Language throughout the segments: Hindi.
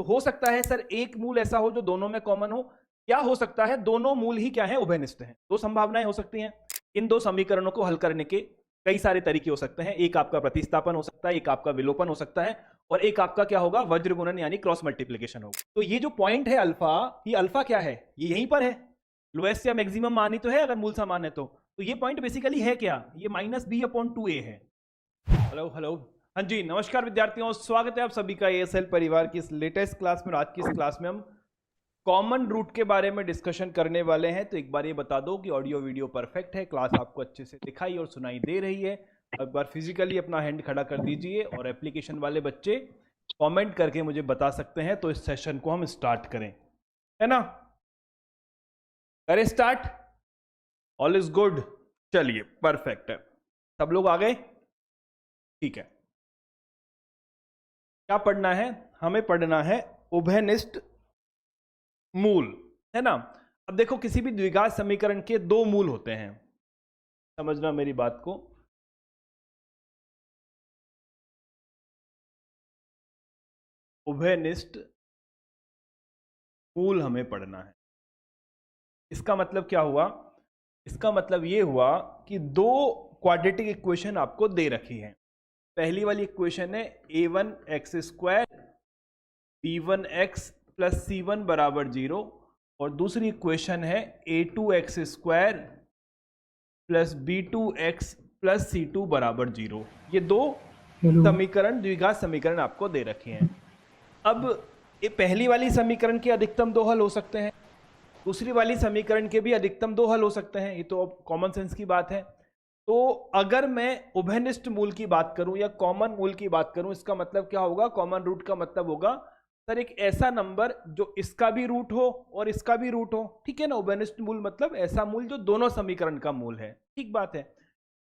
हो सकता है सर एक मूल ऐसा हो जो दोनों में कॉमन हो, क्या हो सकता है दोनों मूल ही क्या है, उभयनिष्ठ हैं। दो संभावनाएं हो सकती हैं। इन दो समीकरणों को हल करने के कई सारे तरीके हो सकते हैं। एक आपका प्रतिस्थापन हो सकता है, एक आपका विलोपन हो सकता है, और एक आपका क्या होगा, वज्र गुणन यानी क्रॉस मल्टीप्लीकेशन होगा। तो ये जो पॉइंट है अल्फा, ये अल्फा क्या है, ये यहीं पर है, लोएस्ट या मैक्सिमम मान ही तो है अगर मूल समान है तो ये पॉइंट बेसिकली है क्या, ये -b/2a है। हेलो हेलो, हाँ जी, नमस्कार विद्यार्थियों, स्वागत है आप सभी का एएसएल परिवार की इस लेटेस्ट क्लास में। आज की इस क्लास में हम कॉमन रूट के बारे में डिस्कशन करने वाले हैं। तो एक बार ये बता दो कि ऑडियो वीडियो परफेक्ट है, क्लास आपको अच्छे से दिखाई और सुनाई दे रही है। एक बार फिजिकली अपना हैंड खड़ा कर दीजिए, और एप्लीकेशन वाले बच्चे कमेंट करके मुझे बता सकते हैं, तो इस सेशन को हम स्टार्ट करें, है ना। करें स्टार्ट, ऑल इज गुड, चलिए परफेक्ट है, सब लोग आ गए, ठीक है। क्या पढ़ना है, हमें पढ़ना है उभयनिष्ठ मूल, है ना। अब देखो किसी भी द्विघात समीकरण के दो मूल होते हैं, समझना मेरी बात को। उभयनिष्ठ मूल हमें पढ़ना है, इसका मतलब क्या हुआ, इसका मतलब ये हुआ कि दो क्वाड्रेटिक इक्वेशन आपको दे रखी है। पहली वाली इक्वेशन है a1x² b1x प्लस c1 बराबर 0, और दूसरी इक्वेशन है a2x² plus b2x plus c2 बराबर 0। ये दो समीकरण, द्विघात समीकरण आपको दे रखे हैं। अब ये पहली वाली समीकरण के अधिकतम दो हल हो सकते हैं, दूसरी वाली समीकरण के भी अधिकतम दो हल हो सकते हैं, ये तो अब कॉमन सेंस की बात है। तो अगर मैं उभयनिष्ठ मूल की बात करूं या कॉमन मूल की बात करूं, इसका मतलब क्या होगा, कॉमन रूट का मतलब होगा सर एक ऐसा नंबर जो इसका भी रूट हो और इसका भी रूट हो, ठीक है ना। उभयनिष्ठ मूल मतलब ऐसा मूल जो दोनों समीकरण का मूल है, ठीक बात है।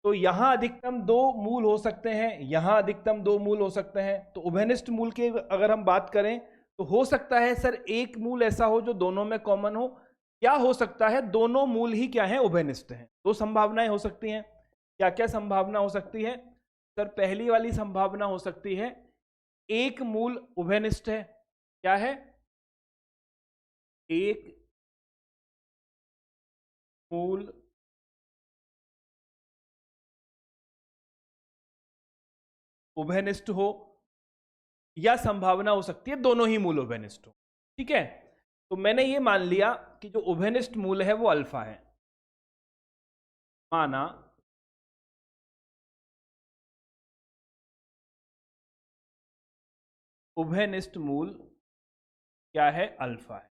तो यहां अधिकतम दो मूल हो सकते हैं, यहां अधिकतम दो मूल हो सकते हैं। तो उभयनिष्ठ मूल की अगर हम बात करें तो हो सकता है सर एक मूल ऐसा हो जो दोनों में कॉमन हो, क्या हो सकता है दोनों मूल ही क्या है, उभयनिष्ठ हैं। दो संभावनाएं हो सकती हैं। क्या क्या संभावना हो सकती है सर, पहली वाली संभावना हो सकती है एक मूल उभयनिष्ठ है, क्या है, एक मूल उभयनिष्ठ हो, या संभावना हो सकती है दोनों ही मूल उभयनिष्ठ हो, ठीक है। तो मैंने ये मान लिया कि जो उभयनिष्ठ मूल है वो अल्फा है, माना उभयनिष्ठ मूल क्या है, अल्फा है।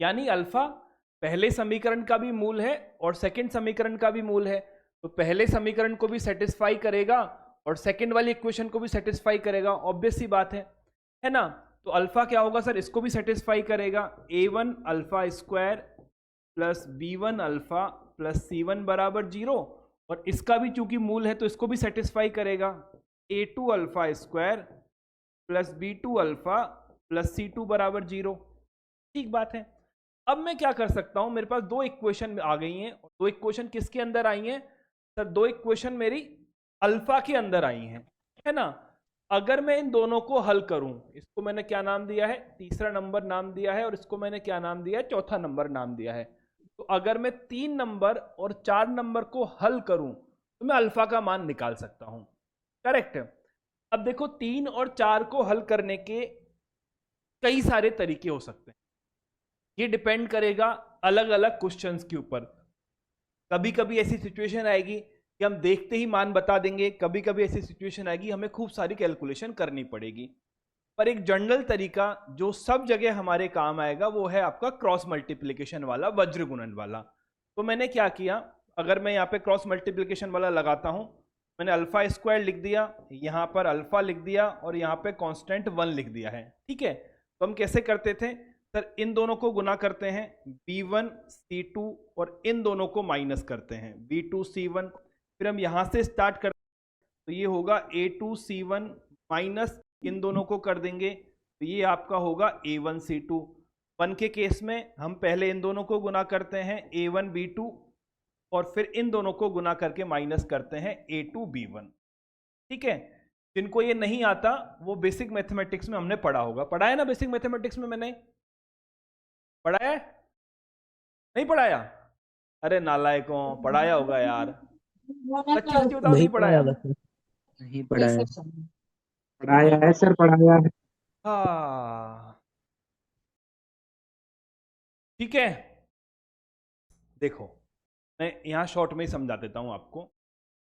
यानी अल्फा पहले समीकरण का भी मूल है और सेकंड समीकरण का भी मूल है, तो पहले समीकरण को भी सेटिस्फाई करेगा और सेकंड वाली इक्वेशन को भी सेटिस्फाई करेगा, ऑब्वियस सी बात है ना। तो अल्फा क्या होगा सर, इसको भी सेटिस्फाई करेगा, a1 alpha square plus b1 alpha plus c1 बराबर 0, और इसका भी चूंकि मूल है तो इसको भी सेटिस्फाई करेगा, a2 alpha square plus b2 alpha plus c2 बराबर 0, ठीक बात है। अब मैं क्या कर सकता हूं, मेरे पास दो इक्वेशन आ गई हैं, दो इक्वेशन किसके अंदर आई हैं सर, दो इक्वेशन मेरी अल्फा के अंदर आई हैं, है ना। अगर मैं इन दोनों को हल करूं, इसको मैंने क्या नाम दिया है, तीसरा नंबर नाम दिया है, और इसको मैंने क्या नाम दिया है, चौथा नंबर नाम दिया है। तो अगर मैं 3 नंबर और 4 नंबर को हल करूं तो मैं अल्फा का मान निकाल सकता हूं, करेक्ट। अब देखो 3 और 4 को हल करने के कई सारे तरीके हो सकते हैं, ये डिपेंड करेगा अलग अलग क्वेश्चंस के ऊपर। कभी कभी ऐसी सिचुएशन आएगी कि हम देखते ही मान बता देंगे, कभी कभी ऐसी सिचुएशन आएगी हमें खूब सारी कैलकुलेशन करनी पड़ेगी। पर एक जनरल तरीका जो सब जगह हमारे काम आएगा वो है आपका क्रॉस मल्टीप्लिकेशन वाला, वज्र गुणन वाला। तो मैंने क्या किया, अगर मैं यहाँ पे क्रॉस मल्टीप्लिकेशन वाला लगाता हूँ, मैंने अल्फा स्क्वायर लिख दिया, यहाँ पर अल्फा लिख दिया, और यहाँ पे कांस्टेंट 1 लिख दिया है, ठीक है। तो हम कैसे करते थे सर, इन दोनों को गुना करते हैं b1 c2, और इन दोनों को माइनस करते हैं b2 c1, फिर हम यहां से स्टार्ट करते हैं, तो ये होगा a2 c1 माइनस इन दोनों को कर देंगे, तो ये आपका होगा a1 c2। 1 के केस में हम पहले इन दोनों को गुना करते हैं a1 b2, और फिर इन दोनों को गुना करके माइनस करते हैं a2 b1, ठीक है। जिनको ये नहीं आता वो बेसिक मैथमेटिक्स में हमने पढ़ा होगा। पढ़ा है ना बेसिक मैथमेटिक्स में? मैंने पढ़ाया है? नहीं पढ़ाया? अरे नालायकों, पढ़ाया होगा यार, सच्ची सच्ची बताओ, नहीं नहीं पढ़ाया? पढ़ाया था सर। नहीं पढ़ाया। पढ़ाया है सर, पढ़ाया है। हाँ ठीक है, देखो मैं यहाँ शॉर्ट में ही समझा देता हूँ आपको।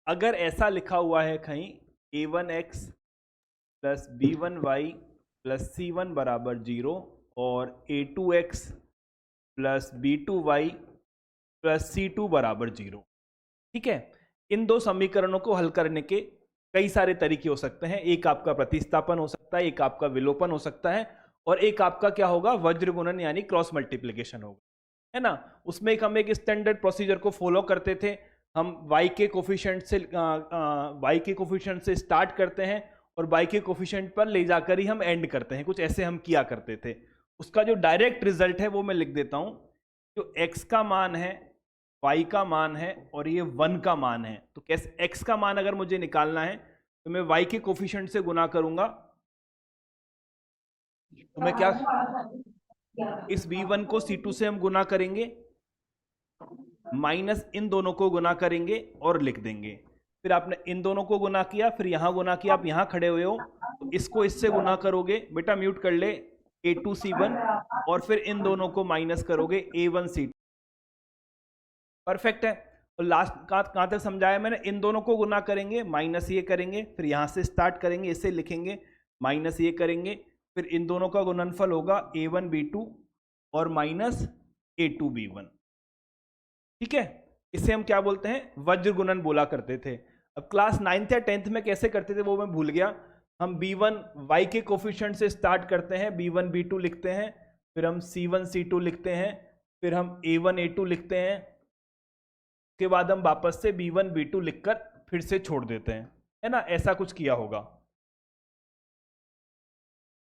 अगर ऐसा लिखा हुआ है कहीं a1x plus b1y plus c1 बराबर 0 और a2x plus b2y plus c2 बराबर 0, ठीक है, इन दो समीकरणों को हल करने के कई सारे तरीके हो सकते हैं। एक आपका प्रतिस्थापन हो सकता है, एक आपका विलोपन हो सकता है, और एक आपका क्या होगा, वज्र गुणन यानी क्रॉस मल्टीप्लिकेशन होगा, है ना। उसमें हम एक स्टैंडर्ड प्रोसीजर को फॉलो करते थे। हम y के कोफिशिएंट से स्टार्ट करते हैं और y के कोफिशिएंट पर ले जाकर ही हम एंड करते हैं, कुछ ऐसे हम किया करते थे। उसका जो डायरेक्ट रिजल्ट है वो मैं लिख देता हूं। जो x का मान है, y का मान है और ये 1 का मान है, तो कैसे x का मान अगर मुझे निकालना है तो मैं y के कोफिशिएंट से गुना करूंगा, तो मैं क्या, इस v1 को c2 से हम गुना करेंगे, माइनस इन दोनों को गुना करेंगे और लिख देंगे। फिर आपने इन दोनों को गुना किया, फिर यहां गुना किया, आप यहां खड़े हुए हो तो इसको इससे गुना करोगे, बेटा म्यूट कर ले, a2c1, और फिर इन दोनों को माइनस करोगे a1c2। परफेक्ट है। और लास्ट कहां तक समझाया मैंने, इन दोनों को गुना करेंगे, माइनस ये करेंगे, फिर यहां से स्टार्ट करेंगे, इसे लिखेंगे, माइनस ये करेंगे, फिर इन दोनों का गुणनफल होगा a1b2 और माइनस a2b1, ठीक है। इसे हम क्या बोलते हैं, वज्र गुणन बोला करते थे। अब क्लास 9th या 10th में कैसे करते थे वो मैं भूल गया। हम b1 y के कोफिशिएंट से स्टार्ट करते हैं, b1 b2 लिखते हैं, फिर हम c1 c2 लिखते हैं, फिर हम a1 a2 लिखते हैं, उसके बाद हम वापस से b1 b2 लिखकर फिर से छोड़ देते हैं, है ना, ऐसा कुछ किया होगा।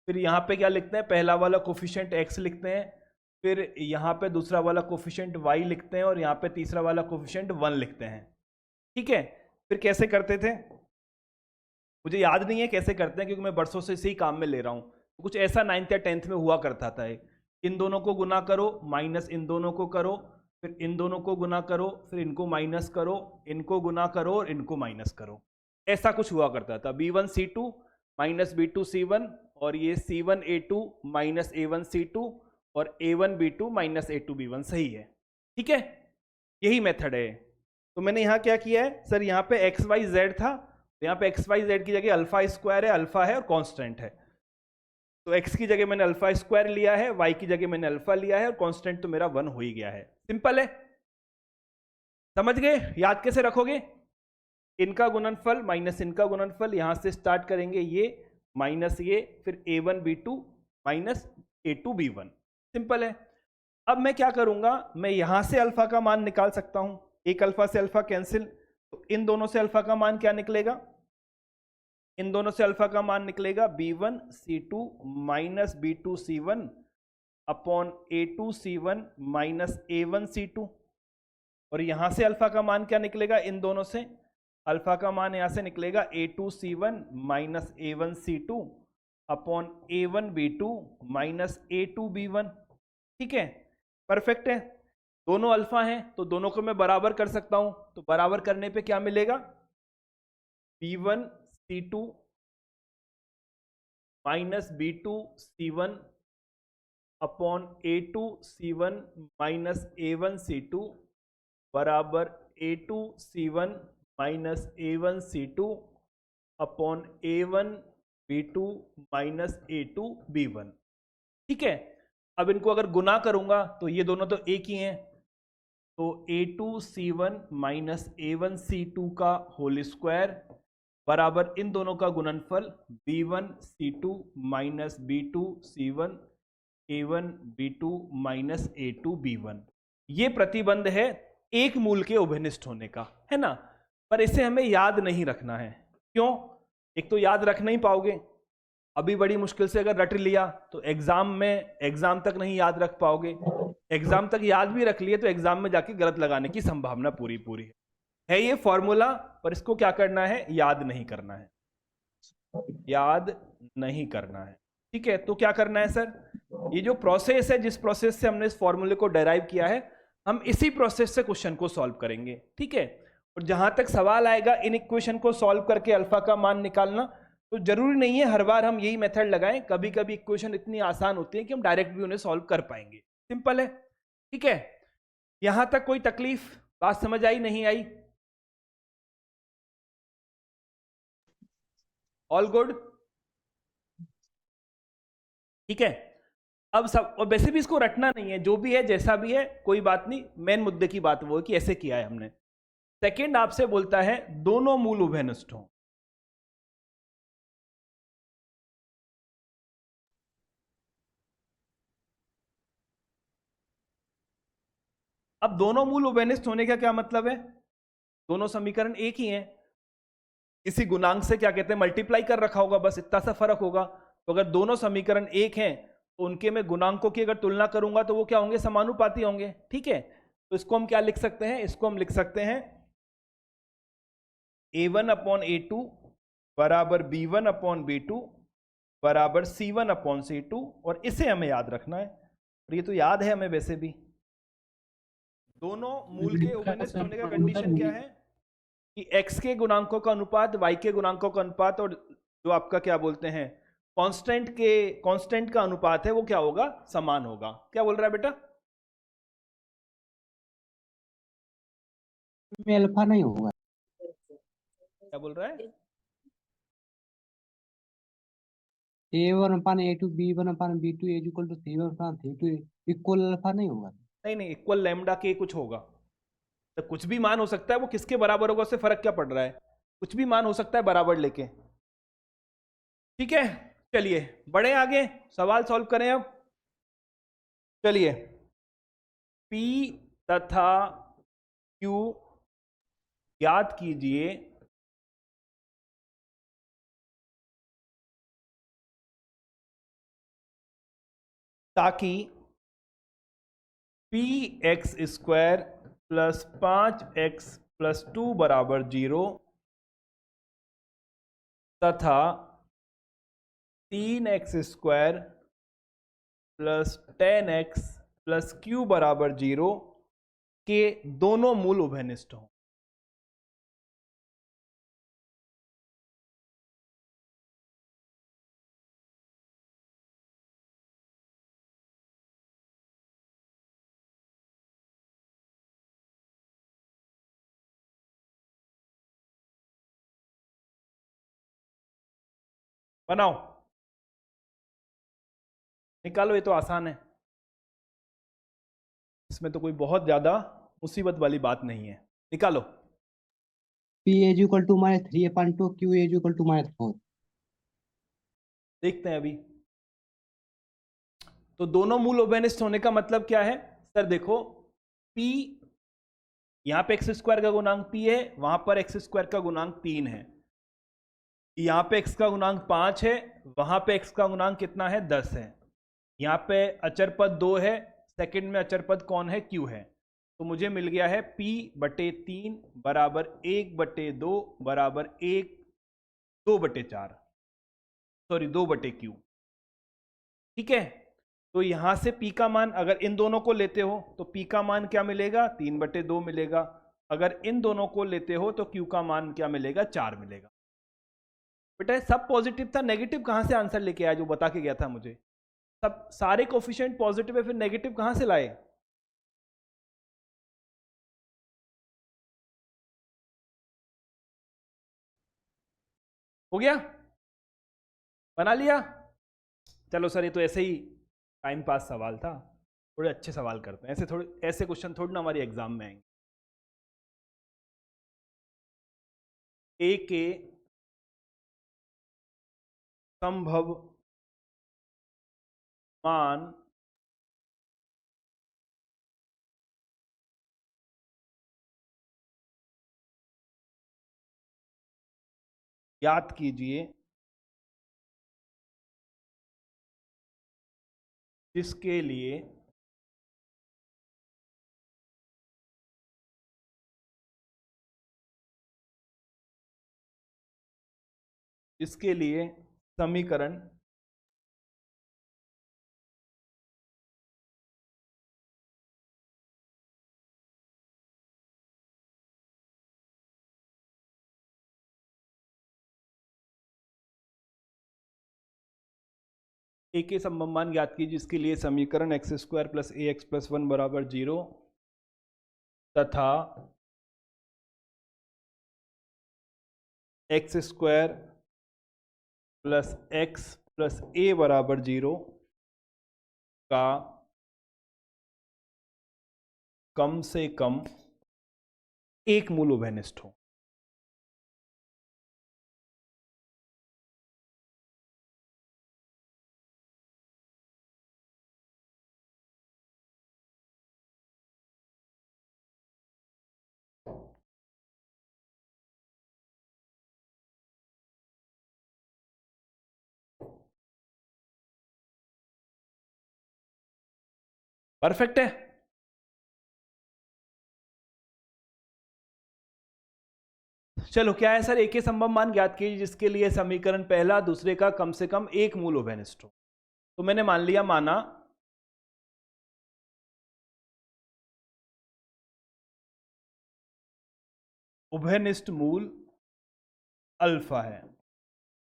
फिर यहाँ पे क्या लिखते हैं, पहला वाला कोफिशिएंट x लिखते हैं, फिर यहाँ पे दूसरा वाला कोफिशिएंट y लिखते हैं और यहाँ पे तीसरा वाला कोफिशिएंट 1 लिखते हैं, ठीक है। फिर कैसे करते थे मुझे याद नहीं है कैसे करते हैं, क्योंकि मैं बरसों से इसी काम में ले रहा हूँ। तो कुछ ऐसा 9th या 10th में हुआ करता था, इन दोनों को गुना करो, माइनस इन दोनों को करो, फिर इन दोनों को गुना करो, फिर इनको माइनस करो, इनको गुना करो और इनको माइनस करो, ऐसा कुछ हुआ करता था। b1 c2 minus b2 c1, और ये c1 a2 minus a1 c2 और a1 b2 minus a2 b1, सही है, ठीक है, यही मेथड है। तो मैंने यहाँ क्या किया है सर, यहाँ पे एक्स वाई जेड था, तो यहाँ पे एक्स वाई जेड की जगह अल्फा स्क्वायर है, अल्फा है और कांस्टेंट है, तो x की जगह मैंने अल्फा स्क्वायर लिया है, y की जगह मैंने अल्फा लिया है और कांस्टेंट तो मेरा 1 हो ही गया है। सिंपल है, समझ गए? याद कैसे रखोगे, इनका गुणनफल माइनस इनका गुणनफल, यहां से स्टार्ट करेंगे ये माइनस ये, फिर a1 b2 minus a2 b1, simple है। अब मैं क्या करूंगा, मैं यहां से अल्फा का मान निकाल सकता हूं, एक अल्फा से अल्फा कैंसिल, तो इन दोनों से अल्फा का मान क्या निकलेगा, इन दोनों से अल्फा का मान निकलेगा b1 c2 minus b2 c1 upon a2 c1 minus a1 c2, और यहां से अल्फा का मान क्या निकलेगा, इन दोनों से अल्फा का मान यहां से निकलेगा a2 c1 minus a1 c2 upon a1 b2 minus a2 b1, ठीक है, परफेक्ट है। दोनों अल्फा हैं तो दोनों को मैं बराबर कर सकता हूं, तो बराबर करने पे क्या मिलेगा, b1 c2 minus b2 c1 upon a2 c1 minus a1 c2 बराबर a2 c1 minus a1 c2 upon a1 b2 minus a2 b1, ठीक है। अब इनको अगर गुना करूंगा तो ये दोनों तो एक ही हैं, तो a2 c1 minus a1 c2 का होल स्क्वायर बराबर इन दोनों का गुणनफल b1 c2 minus b2 c1 a1 b2 minus a2 b1। ये प्रतिबंध है एक मूल के उभयनिष्ठ होने का, है ना, पर इसे हमें याद नहीं रखना है। क्यों? एक तो याद रख नहीं पाओगे, अभी बड़ी मुश्किल से अगर रट लिया तो एग्जाम तक नहीं याद रख पाओगे, एग्जाम तक याद भी रख लिए तो एग्जाम में जाके गलत लगाने की संभावना पूरी है ये फॉर्मूला, पर इसको क्या करना है, याद नहीं करना है। याद नहीं करना है। ठीक है, तो क्या करना है सर, ये जो प्रोसेस है, जिस प्रोसेस से हमने इस फॉर्मूले को डेराइव किया है, हम इसी प्रोसेस से क्वेश्चन को सॉल्व करेंगे। ठीक है, और जहां तक सवाल आएगा इन इक्वेशन को सॉल्व करके अल्फा का मान निकालना, तो जरूरी नहीं है हर बार हम यही मेथड लगाएं, कभी कभी इक्वेशन इतनी आसान होती है कि हम डायरेक्ट भी उन्हें सॉल्व कर पाएंगे। सिंपल है। ठीक है, यहां तक कोई तकलीफ, बात समझ आई नहीं आई? All good? ठीक है, अब सब, और वैसे भी इसको रटना नहीं है, जो भी है जैसा भी है कोई बात नहीं, मेन मुद्दे की बात वो है कि ऐसे किया है हमने। सेकंड आपसे बोलता है दोनों मूल उभयनिष्ठ हों। अब दोनों मूल उभयनिष्ठ होने का क्या मतलब है, दोनों समीकरण एक ही हैं, इसी गुणांक से क्या कहते हैं मल्टीप्लाई कर रखा होगा, बस इतना सा फर्क होगा। तो अगर दोनों समीकरण एक हैं तो उनके मैं गुणांकों की अगर तुलना करूंगा तो वो क्या होंगे, समानुपाती होंगे। ठीक है, तो इसको हम क्या लिख सकते हैं, इसको हम लिख सकते हैं a1 अपॉन a2 बराबर b1 अपॉन b2 बराबर c1 अपॉन c2, और इसे हमें याद रखना है, और ये तो याद है हमें वैसे भी। दोनों मूल के उभयनिष्ठ होने का कंडीशन क्या है कि x के गुणांकों का अनुपात y के गुणांकों का अनुपात, और जो आपका क्या बोलते हैं कांस्टेंट का अनुपात है, वो क्या होगा, समान होगा। क्या बोल रहा है बेटा? में अल्फा नहीं होगा। क्या बोल रहा है? A1/A2 B1/B2 C1/C2 equal alpha नहीं होगा। नहीं नहीं, इक्वल लैम्डा के कुछ होगा, तो कुछ भी मान हो सकता है, वो किसके बराबर होगा उससे फर्क क्या पड़ रहा है, कुछ भी मान हो सकता है बराबर लेके। ठीक है, चलिए बढ़े आगे, सवाल सॉल्व करें अब। चलिए, P तथा Q याद कीजिए ताकि P x square plus 5x plus 2 बराबर 0 तथा 3x square plus 10x plus Q बराबर 0 के दोनों मूल उभयनिष्ठ हों। बनाओ, निकालो, ये तो आसान है, इसमें तो कोई बहुत ज्यादा मुसीबत वाली बात नहीं है, निकालो। P=-3/2 Q=-4। देखते हैं अभी। तो दोनों मूल उभयनिष्ठ होने का मतलब क्या है सर, देखो P, यहां पे एक्स स्क्वायर का गुणांक P है, वहां पर एक्स स्क्वायर का गुणांक 3 है, यहाँ पे x का गुणांक 5 है, वहां पे x का गुणांक कितना है, 10 है, यहाँ पे अचर पद 2 है, सेकंड में अचर पद कौन है, q है। तो मुझे मिल गया है p/3 बराबर 1/2 बराबर 2/4, सॉरी 2/q। ठीक है, तो यहां से p का मान अगर इन दोनों को लेते हो तो p का मान क्या मिलेगा, 3/2 मिलेगा, अगर इन दोनों को लेते हो तो q का मान क्या मिलेगा, 4 मिलेगा। बेटा सब पॉजिटिव था, नेगेटिव कहां से आंसर लेके आया जो बता के गया था मुझे, सब सारे कोफिशिएंट पॉजिटिव है, फिर नेगेटिव कहां से लाए? हो गया, बना लिया? चलो सर, ये तो ऐसे ही टाइम पास सवाल था, थोड़े अच्छे सवाल करते हैं, ऐसे थोड़े ऐसे क्वेश्चन थोड़ी ना हमारे एग्जाम में आएंगे। ए के संभव मान याद कीजिए जिसके लिए जिसके लिए समीकरण ए के संभव मान ज्ञात कीजिए जिसके लिए समीकरण X square plus A X plus one बराबर 0 तथा X square plus X plus A बराबर 0 का कम से कम एक मूल उभयनिष्ठ हो। परफेक्ट है। चलो क्या है सर, एक के संभव मान ज्ञात कीजिए जिसके लिए समीकरण पहला दूसरे का कम से कम एक मूल उभयनिष्ठ हो। तो मैंने मान लिया, माना उभयनिष्ठ मूल अल्फा है।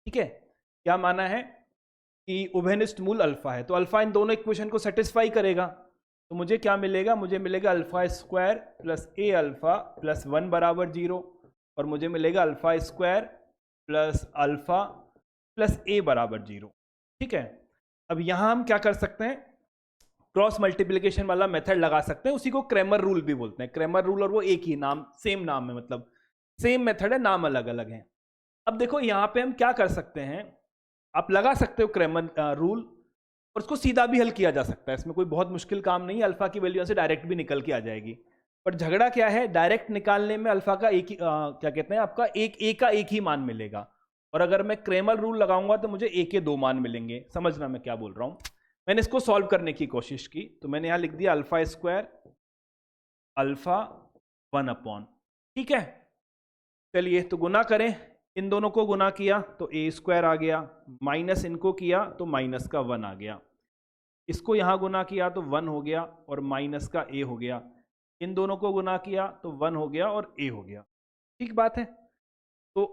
ठीक है, क्या माना है कि उभयनिष्ठ मूल अल्फा है, तो अल्फा इन दोनों इक्वेशन को सेटिस्फाई करेगा। तो मुझे क्या मिलेगा, मुझे मिलेगा alpha square plus A alpha plus 1 बराबर 0, और मुझे मिलेगा alpha square plus alpha plus A बराबर 0। ठीक है, अब यहां हम क्या कर सकते हैं, क्रॉस मल्टीप्लिकेशन वाला मेथड लगा सकते हैं, उसी को क्रैमर रूल भी बोलते हैं। क्रैमर रूल और वो एक ही नाम, सेम नाम है, मतलब सेम मेथड है, नाम अलग अलग है। अब देखो यहां पे हम क्या कर सकते हैं, आप लगा सकते हो क्रैमर रूल और उसको सीधा भी हल किया जा सकता है, इसमें कोई बहुत मुश्किल काम नहीं है। अल्फा की वैल्यू से डायरेक्ट भी निकल के आ जाएगी, पर झगड़ा क्या है, डायरेक्ट निकालने में अल्फा का एक ही क्या कहते हैं, आपका ए का एक ही मान मिलेगा, और अगर मैं क्रैमर रूल लगाऊंगा तो मुझे ए के 2 मान मिलेंगे। समझना मैं क्या बोल रहा हूं। मैंने इसको सॉल्व करने की कोशिश की, तो मैंने यहां लिख दिया अल्फा स्क्वायर अल्फा 1 अपॉन। ठीक है, चलिए तो गुना करें, इन दोनों को गुना किया तो ए स्क्वायर आ गया, माइनस इनको किया तो माइनस का 1 आ गया, इसको यहां गुना किया तो 1 हो गया और माइनस का ए हो गया, इन दोनों को गुना किया तो 1 हो गया और ए हो गया। ठीक बात है। तो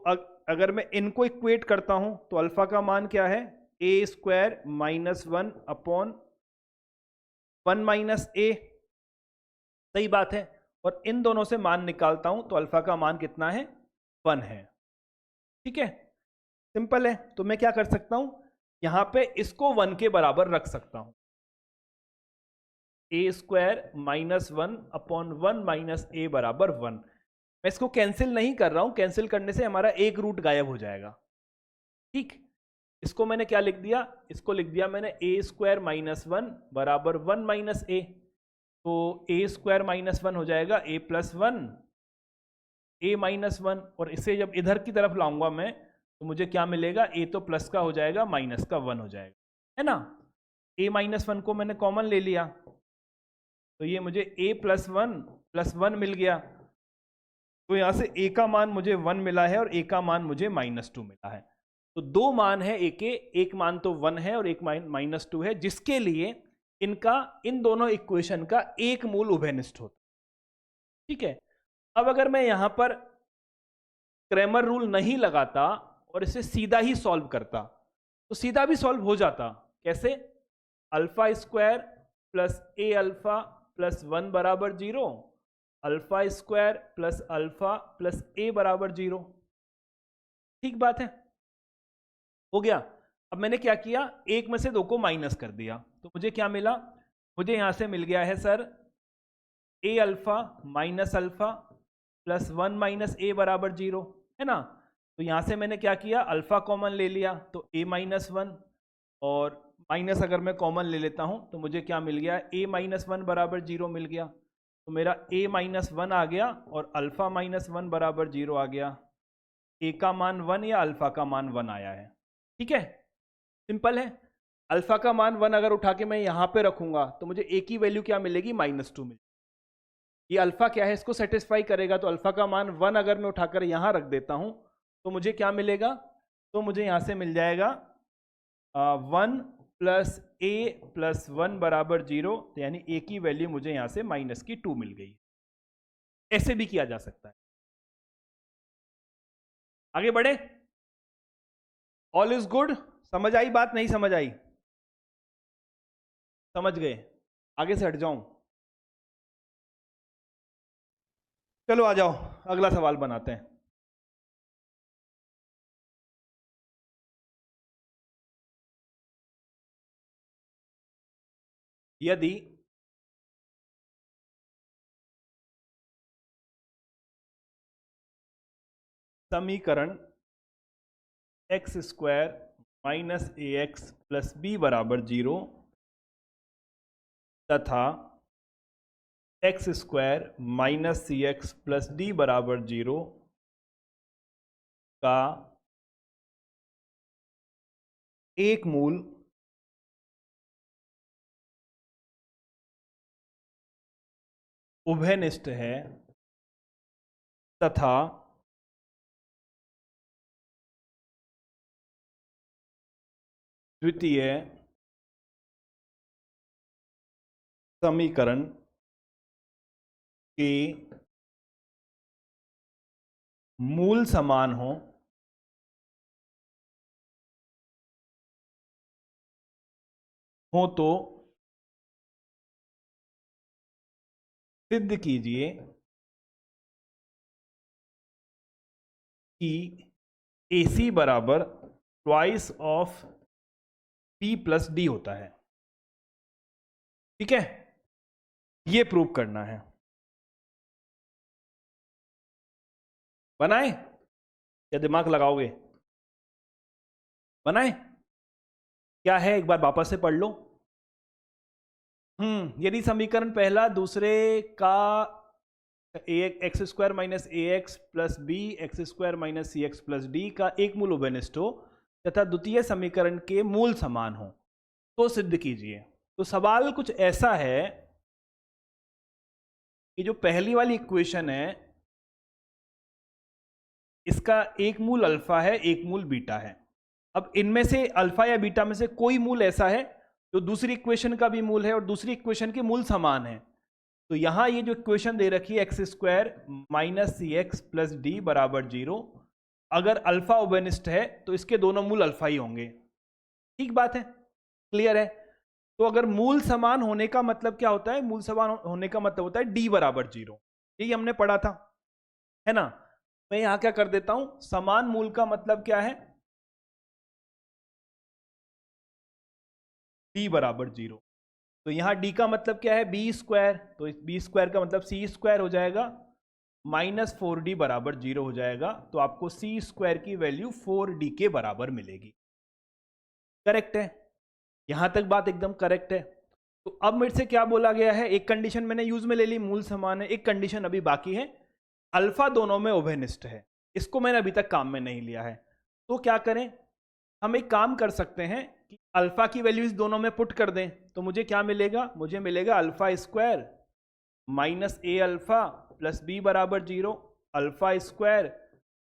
अगर मैं इनको इक्वेट करता हूं तो अल्फा का मान क्या है, ए स्क्वायर माइनस 1 अपॉन 1 माइनस ए, सही बात है। और इन दोनों से मान निकालता हूं तो अल्फा का मान कितना है, 1 है। ठीक है, सिंपल है। तो मैं क्या कर सकता हूं, यहां पे इसको 1 के बराबर रख सकता हूं, ए square minus 1 upon 1 minus A बराबर 1। मैं इसको कैंसिल नहीं कर रहा हूं, कैंसिल करने से हमारा एक रूट गायब हो जाएगा। ठीक, इसको मैंने क्या लिख दिया, इसको लिख दिया मैंने ए स्क्वायर माइनस 1 बराबर 1 माइनस ए, तो ए स्क्वायर माइनस 1 हो जाएगा ए प्लस 1 ए माइनस 1, और इसे जब इधर की तरफ लाऊंगा मैं तो मुझे क्या मिलेगा, ए तो प्लस का हो जाएगा माइनस का 1 हो जाएगा, है ना। ए माइनस 1 को मैंने कॉमन ले लिया, तो ये मुझे ए प्लस 1 मिल गया, तो यहां से ए का मान मुझे 1 मिला है और ए का मान मुझे -2 मिला है। तो 2 मान है ए के, एक मान तो 1 है और एक -2 है, जिसके लिए इन दोनों इक्वेशन का एक मूल उभयनिष्ठ होता। ठीक है, अब अगर मैं यहां पर क्रैमर रूल नहीं लगाता और इसे सीधा ही सॉल्व करता तो सीधा भी सॉल्व हो जाता। कैसे, alpha square plus A alpha plus 1 बराबर 0, alpha square plus alpha plus A बराबर 0। ठीक बात है, हो गया। अब मैंने क्या किया, एक में से 2 को माइनस कर दिया, तो मुझे क्या मिला, मुझे यहां से मिल गया है sir A alpha minus alpha plus 1 minus A बराबर 0, है ना। तो यहां से मैंने क्या किया, अल्फा कॉमन ले लिया तो ए माइनस 1, और माइनस अगर मैं कॉमन ले लेता हूं तो मुझे क्या मिल गया, ए माइनस 1 बराबर 0 मिल गया। तो मेरा ए माइनस 1 आ गया और अल्फा माइनस 1 बराबर 0 आ गया। ए का मान 1 या अल्फा का मान 1 आया है। ठीक है, सिंपल है। अल्फा का मान 1 अगर उठा के मैं यहां पे रखूंगा तो मुझे ए की वैल्यू क्या मिलेगी, -2 मिलेगी। ये अल्फा क्या है, इसको सेटिस्फाई करेगा, तो अल्फा का मान 1 अगर मैं उठाकर यहां रख देता हूं तो मुझे क्या मिलेगा, तो मुझे यहाँ से मिल जाएगा 1 प्लस ए प्लस 1 बराबर 0, तो यानी ए की वैल्यू मुझे यहाँ से माइनस की 2 मिल गई। ऐसे भी किया जा सकता है। आगे बढ़े, ऑल इज गुड, समझ आई बात, नहीं समझ आई? समझ गए, आगे से हट जाऊं? चलो आ जाओ, अगला सवाल बनाते हैं। यदि समीकरण X square minus A X plus B बराबर 0 तथा X square minus C X plus D बराबर 0 का एक मूल उभयनिष्ठ है तथा द्वितीय समीकरण के मूल समान हो तो सिद्ध कीजिए कि AC बराबर twice of P plus D होता है। ठीक है, ये प्रूव करना है। बनाए या दिमाग लगाओगे? बनाए, क्या है एक बार वापस से पढ़ लो। यदि समीकरण पहला दूसरे का X square minus A X plus B X square minus C X plus D का एक मूल उभयनिष्ठ हो तथा द्वितीय समीकरण के मूल समान हो तो सिद्ध कीजिए। तो सवाल कुछ ऐसा है कि जो पहली वाली इक्वेशन है इसका एक मूल अल्फा है, एक मूल बीटा है। अब इनमें से अल्फा या बीटा में से कोई मूल ऐसा है जो दूसरी इक्वेशन का भी मूल है और दूसरी इक्वेशन के मूल समान है। तो यहां ये जो इक्वेशन दे रखी है x square minus C X plus D बराबर 0, अगर अल्फा उभयनिष्ठ है तो इसके दोनों मूल अल्फा ही होंगे। ठीक बात है, क्लियर है? तो अगर मूल समान होने का मतलब क्या होता है? मूल समान होने का मतलब होता है डी बराबर 0। यही हमने पढ़ा था, है ना? मैं यहां क्या कर देता हूं, समान मूल का मतलब क्या है? डी बराबर 0। तो यहां डी का मतलब क्या है? B square. तो बी स्क्वायर का मतलब सी स्क्वायर हो जाएगा, माइनस 4d बराबर 0 हो जाएगा। तो आपको सी स्क्वायर की वैल्यू 4d के बराबर मिलेगी। करेक्ट है? यहां तक बात एकदम करेक्ट है। तो अब मेरे से क्या बोला गया है? एक कंडीशन मैंने यूज में ले ली, मूल समान है। एक कंडीशन अभी बाकी है, अल्फा दोनों में उभयनिष्ठ है। इसको मैंने अभी तक काम में नहीं लिया है। तो क्या करें, हम एक काम कर सकते हैं कि अल्फा की वैल्यू इस दोनों में पुट कर दें। तो मुझे क्या मिलेगा? मुझे मिलेगा alpha square minus A alpha plus B बराबर 0, alpha square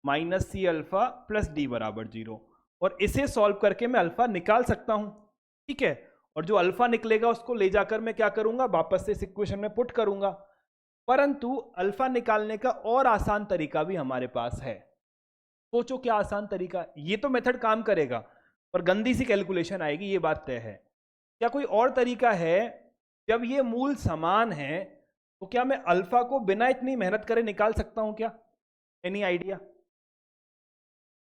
minus C alpha plus D बराबर 0। और इसे सॉल्व करके मैं अल्फा निकाल सकता हूं। ठीक है, और जो अल्फा निकलेगा उसको ले जाकर मैं क्या करूंगा? वापस से इस इक्वेशन में पुट करूंगा। परंतु अल्फा निकालने का और आसान तरीका भी हमारे पास है। सोचो क्या आसान तरीका? ये तो मेथड काम करेगा पर गंदी सी कैलकुलेशन आएगी, ये बात तय है। क्या कोई और तरीका है? जब ये मूल समान है तो क्या मैं अल्फा को बिना इतनी मेहनत करे निकाल सकता हूं क्या? Any idea?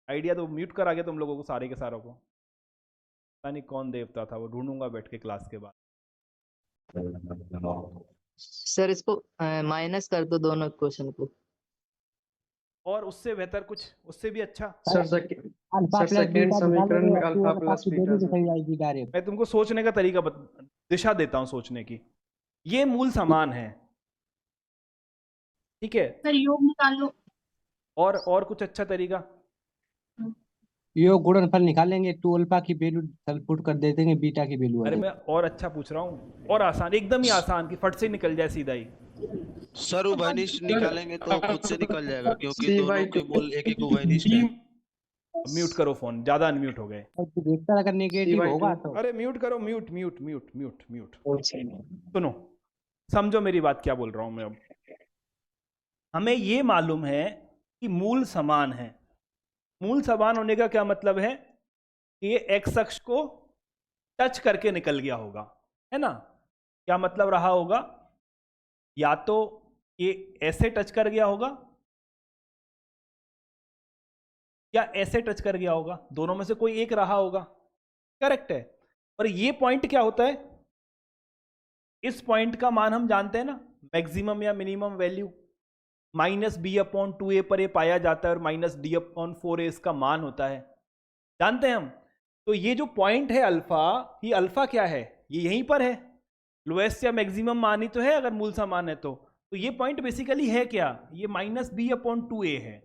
आइडिया तो म्यूट करा गया तुम लोगों को, सारे के सारों को। पता नहीं कौन देवता था वो, ढूंढूंगा बैठ के क्लास के बाद। सर इसको माइनस कर दो दोनों इक्वेशन को। और उससे बेहतर कुछ, उससे भी अच्छा? सर सेकंड समीकरण में अल्फा प्लस बीटा। मैं तुमको सोचने का तरीका दिशा देता हूं सोचने की। ये मूल समान है, ठीक है? सर योग निकाल लो। और कुछ अच्छा तरीका? योग गुणनफल निकालेंगे, 2 अल्फा की वैल्यू पुट कर दे देंगे, बीटा की वैल्यू। अरे मैं और अच्छा पूछ रहा हूँ, और आसान, एकदम ही आसान कि फट से निकल जाए सीधा ही। सर उभयनिष्ठ निकालेंगे तो खुद से निकल जाएगा क्योंकि दोनों के मूल एक एक उभयनिष्ठ है। म्यूट करो फोन, ज्यादा अनम्यूट हो गए। देखता अगर नेगेटिव C/2 होगा तो अरे म्यूट करो, mute mute mute mute mute. अच्छा। सुनो, समझो मेरी बात क्या बोल रहा हूं मैं अब। हमें ये मालूम है कि मूल समान है। मूल समान होने का क्या मतलब है कि ये एक्स अक्ष को टच करके निकल गया होगा, है ना। क्या मतलब रहा होगा, या तो ये ऐसे टच कर गया होगा या ऐसे टच कर गया होगा, दोनों में से कोई एक रहा होगा। करेक्ट है। और ये पॉइंट क्या होता है, इस पॉइंट का मान हम जानते हैं ना, मैक्सिमम या मिनिमम वैल्यू -b/2a पर ये पाया जाता है और -d/4a इसका मान होता है, जानते हैं हम। तो ये जो पॉइंट है अल्फा, ये अल्फा क्या है, ये यहीं पर है, लोएस्ट या मैक्सिमम मान ही तो है अगर मूल समान है तो ये पॉइंट बेसिकली है क्या, ये -b/2a है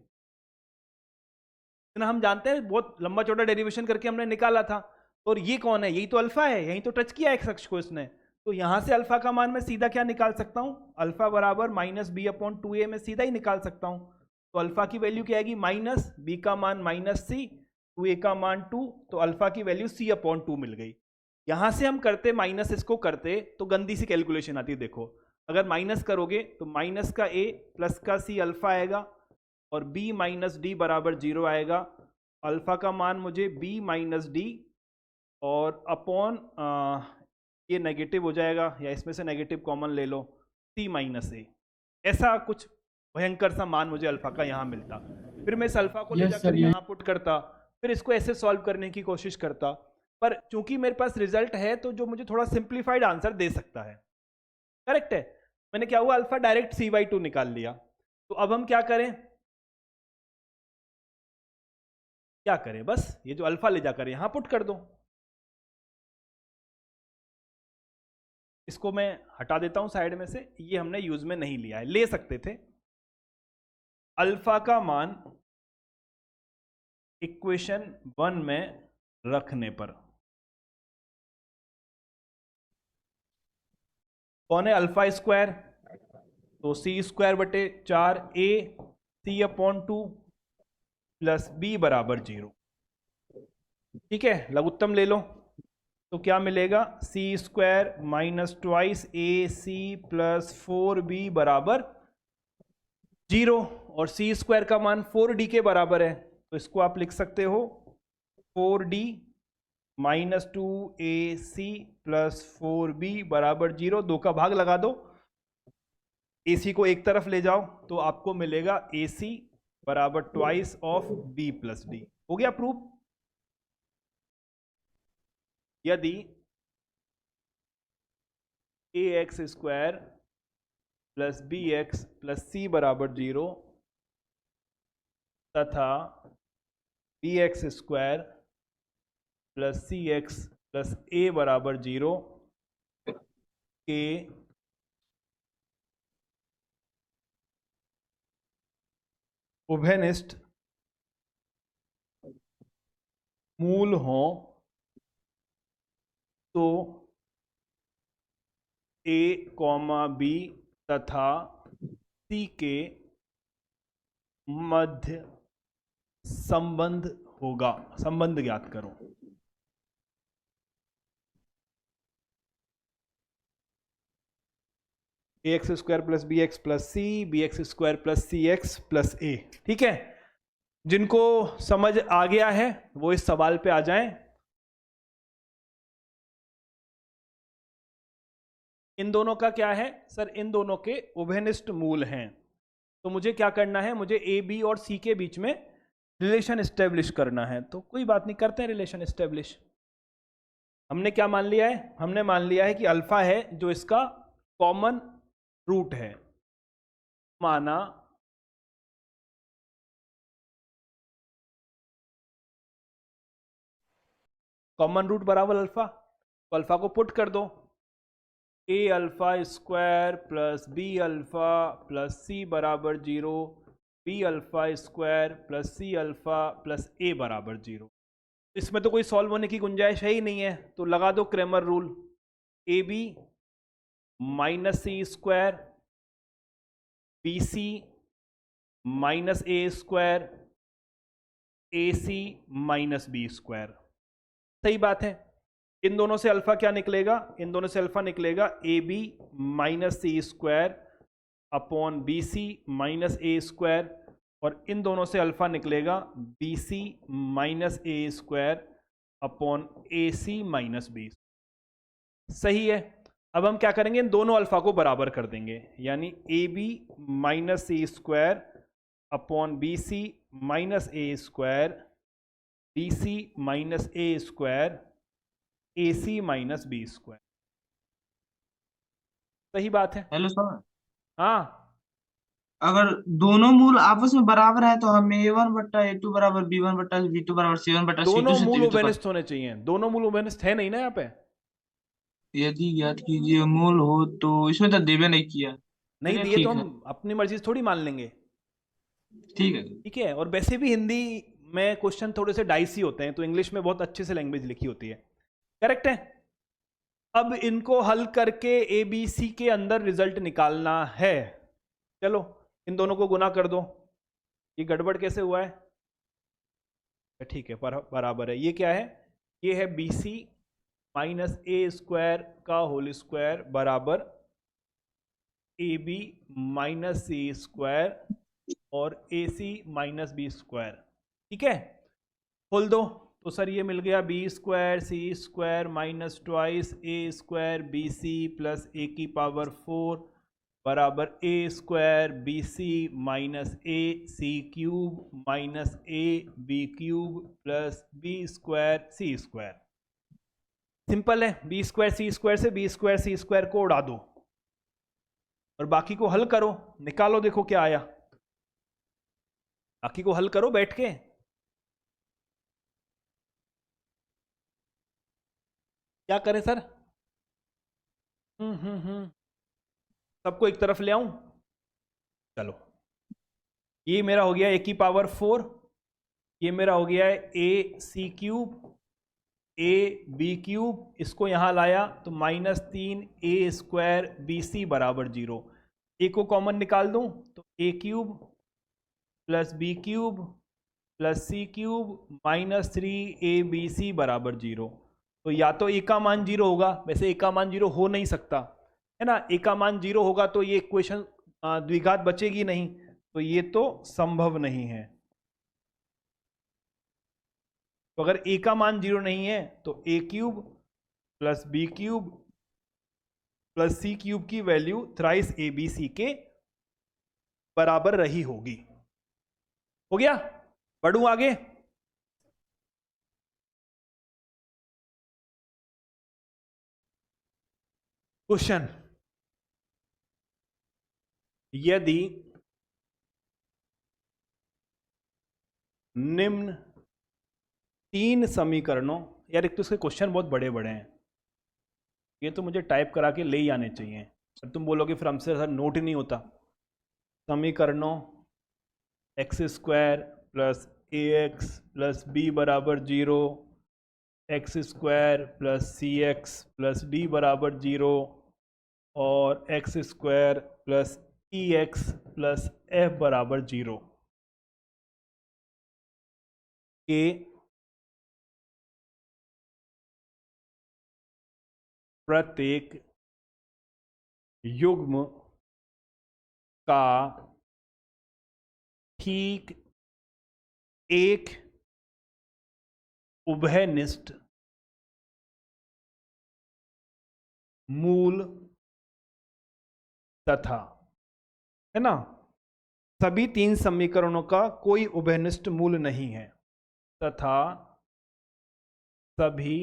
ना। हम जानते हैं, बहुत लंबा चौड़ा डेरिवेशन करके हमने निकाला था। और ये कौन है, यही तो अल्फा है, यही तो टच किया एक्स अक्ष को इसने। तो यहां से अल्फा का मान मैं सीधा क्या निकाल सकता हूं, अल्फा बराबर -b/2a में सीधा ही निकाल सकता हूं। तो अल्फा की वैल्यू क्या आएगी, -b का मान -c, 2a का मान 2, तो अल्फा की वैल्यू c/2 मिल गई। यहां से हम करते माइनस इसको करते तो गंदी सी कैलकुलेशन आती है। देखो, अगर माइनस करोगे तो माइनस का a प्लस का c अल्फा आएगा और b - d बराबर 0 आएगा। अल्फा का मान मुझे b - d और अपॉन ये नेगेटिव हो जाएगा, या इसमें से नेगेटिव कॉमन ले लो, c - a, ऐसा कुछ भयंकर सा मान मुझे अल्फा का यहाँ मिलता। फिर मैं इस अल्फा को ले जाकर यहाँ पुट करता, फिर इसको ऐसे सॉल्व करने की कोशिश करता। पर चूंकि मेरे पास रिजल्ट है तो जो मुझे थोड़ा सिंप्लीफाइड आंसर दे सकता है। करेक्ट है। मैंने क्या हुआ, अल्फा डायरेक्ट c/2 निकाल लिया। तो अब हम क्या करें, बस ये जो अल्फा ले जाकर यहां पुट कर दो। इसको मैं हटा देता हूं साइड में से, ये हमने यूज में नहीं लिया है, ले सकते थे। अल्फा का मान इक्वेशन 1 में रखने पर कौन है, अल्फा स्क्वायर, तो c²/4a c/2 प्लस b बराबर 0। ठीक है, लघुत्तम ले लो तो क्या मिलेगा, c² - 2ac प्लस 4b बराबर 0। और c² का मान 4d के बराबर है, तो इसको आप लिख सकते हो 4d - 2ac प्लस 4b बराबर 0। 2 का भाग लगा दो, ac को एक तरफ ले जाओ तो आपको मिलेगा ac बराबर twice of b plus d। हो गया प्रूफ। यदि ax² plus bx plus c बराबर 0 तथा bx² plus cx plus a बराबर 0 के उभयनिष्ठ मूल हो तो a, b तथा c के मध्य संबंध होगा। संबंध ज्ञात करो। ax² plus bx plus c, bx² plus cx plus a। ठीक है, जिनको समझ आ गया है वो इस सवाल पे आ जाएं। इन दोनों का क्या है सर, इन दोनों के उभयनिष्ठ मूल हैं। तो मुझे क्या करना है, मुझे ए, बी और सी के बीच में रिलेशन एस्टेब्लिश करना है। तो कोई बात नहीं, करते हैं रिलेशन एस्टेब्लिश। हमने क्या मान लिया है, हमने मान लिया है कि अल्फा है जो इसका कॉमन रूट है। माना कॉमन रूट बराबर अल्फा, तो अल्फा को पुट कर दो, a² plus b² plus c बराबर 0, b² plus c² plus a बराबर 0। इसमें तो कोई सॉल्व होने की गुंजाइश है ही नहीं है, तो लगा दो Cramer rule, ab minus c² bc minus a² AC minus B square. सही बात है। इन दोनों से अल्फा क्या निकलेगा? इन दोनों से अल्फा निकलेगा AB minus C square upon BC minus A square, और इन दोनों से अल्फा निकलेगा BC minus A square upon AC minus B. सही है। अब हम क्या करेंगे, इन दोनों अल्फा को बराबर कर देंगे, यानी AB minus C square upon BC minus A square BC minus A square AC minus B square. सही बात है। हेलो सर, हाँ, अगर दोनों मूल आपस में बराबर है तो हमें A1 बट्टा A2 बराबर B1 बट्टा B2 बराबर C1 बट्टा दोनों C2 से मूल भी तो उभयनिष्ठ होने चाहिए। दोनों मूल उभयनिष्ठ है नहीं ना यहाँ पे। यदि ज्ञात कीजिए मूल हो तो, इसमें तो देवे नहीं किया। नहीं चलिए दिए तो ठीक है। हम अपनी मर्जी से थोड़ी मान लेंगे। ठीक है। ठीक है। और वैसे भी हिंदी में क्वेश्चन थोड़े से डाइसी होते हैं, तो इंग्लिश में बहुत अच्छे से लैंग्वेज लिखी होती है। करेक्ट है। अब इनको हल करके ABC के अंदर रिजल्ट निकालना है। चलो इन दोनों को गुना कर दो। ये गड़बड़ कैसे हुआ है? ठीक है, बराबर है। ये क्या है? ये है BC माइनस ए स्क्वायर का होल स्क्वायर बराबर AB माइनस सी स्क्वायर और AC माइनस बी स्क्वायर। ठीक है, खोल दो तो सर ये मिल गया B square C square minus twice A square BC plus A की पावर 4 बराबर A square BC minus A C cube minus A B cube plus B square C square. Simple है। बी स्क्वायर सी स्क्वायर से बी स्क्वायर सी स्क्वायर को उड़ा दो और बाकी को हल करो, निकालो, देखो क्या आया। बाकी को हल करो बैठ के। क्या करें सर? सबको एक तरफ ले आऊं? चलो, ये मेरा हो गया ए की पावर 4, ये मेरा हो गया है ए सी क्यूब ए बी क्यूब, इसको यहां लाया तो माइनस 3 ए स्क्वायर BC बराबर 0। ए को कॉमन निकाल दूं तो A cube plus B cube plus C cube minus 3ABC बराबर 0। तो या तो ए का मान 0 होगा, वैसे ए का मान 0 हो नहीं सकता है ना। ए का मान 0 होगा तो ये इक्वेशन द्विघात बचेगी नहीं, तो ये तो संभव नहीं है। तो अगर ए का मान 0 नहीं है तो A cube plus B cube plus C cube की वैल्यू थ्राइस ABC के बराबर रही होगी। हो गया? बढ़ूं आगे? क्वेश्चन, यदि निम्न 3 समीकरणों, यार एक तो इसके क्वेश्चन बहुत बड़े बड़े हैं, ये तो मुझे टाइप करा के ले ही आने चाहिए। अब तुम बोलोगे फिर हमसे सर नोट ही नहीं होता। समीकरणों x square plus AX plus B बराबर 0, x square plus CX plus D बराबर 0 और x square plus EX plus F बराबर 0 के प्रत्येक युग्म का ठीक एक उभयनिष्ठ मूल तथा, है ना, सभी 3 समीकरणों का कोई उभयनिष्ठ मूल नहीं है तथा सभी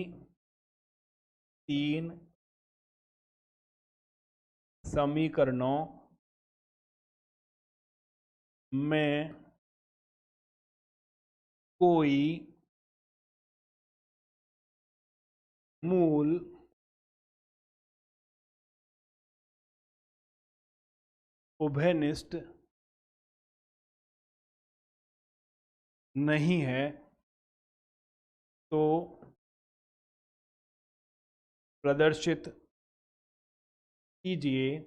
3 समीकरणों में कोई मूल उभयनिष्ठ नहीं है, तो प्रदर्शित कीजिए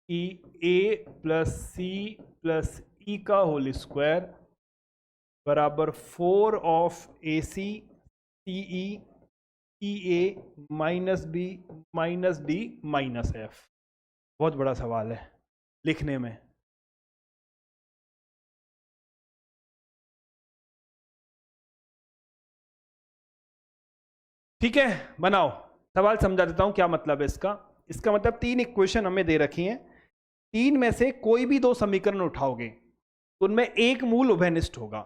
कि A plus C plus E का होल स्क्वायर बराबर 4 of A C C E A minus B minus D minus F. बहुत बड़ा सवाल है लिखने में। ठीक है, बनाओ। सवाल समझा देता हूं क्या मतलब है इसका। इसका मतलब 3 इक्वेशन हमें दे रखी हैं, 3 में से कोई भी 2 समीकरण उठाओगे तो उनमें एक मूल उभयनिष्ठ होगा,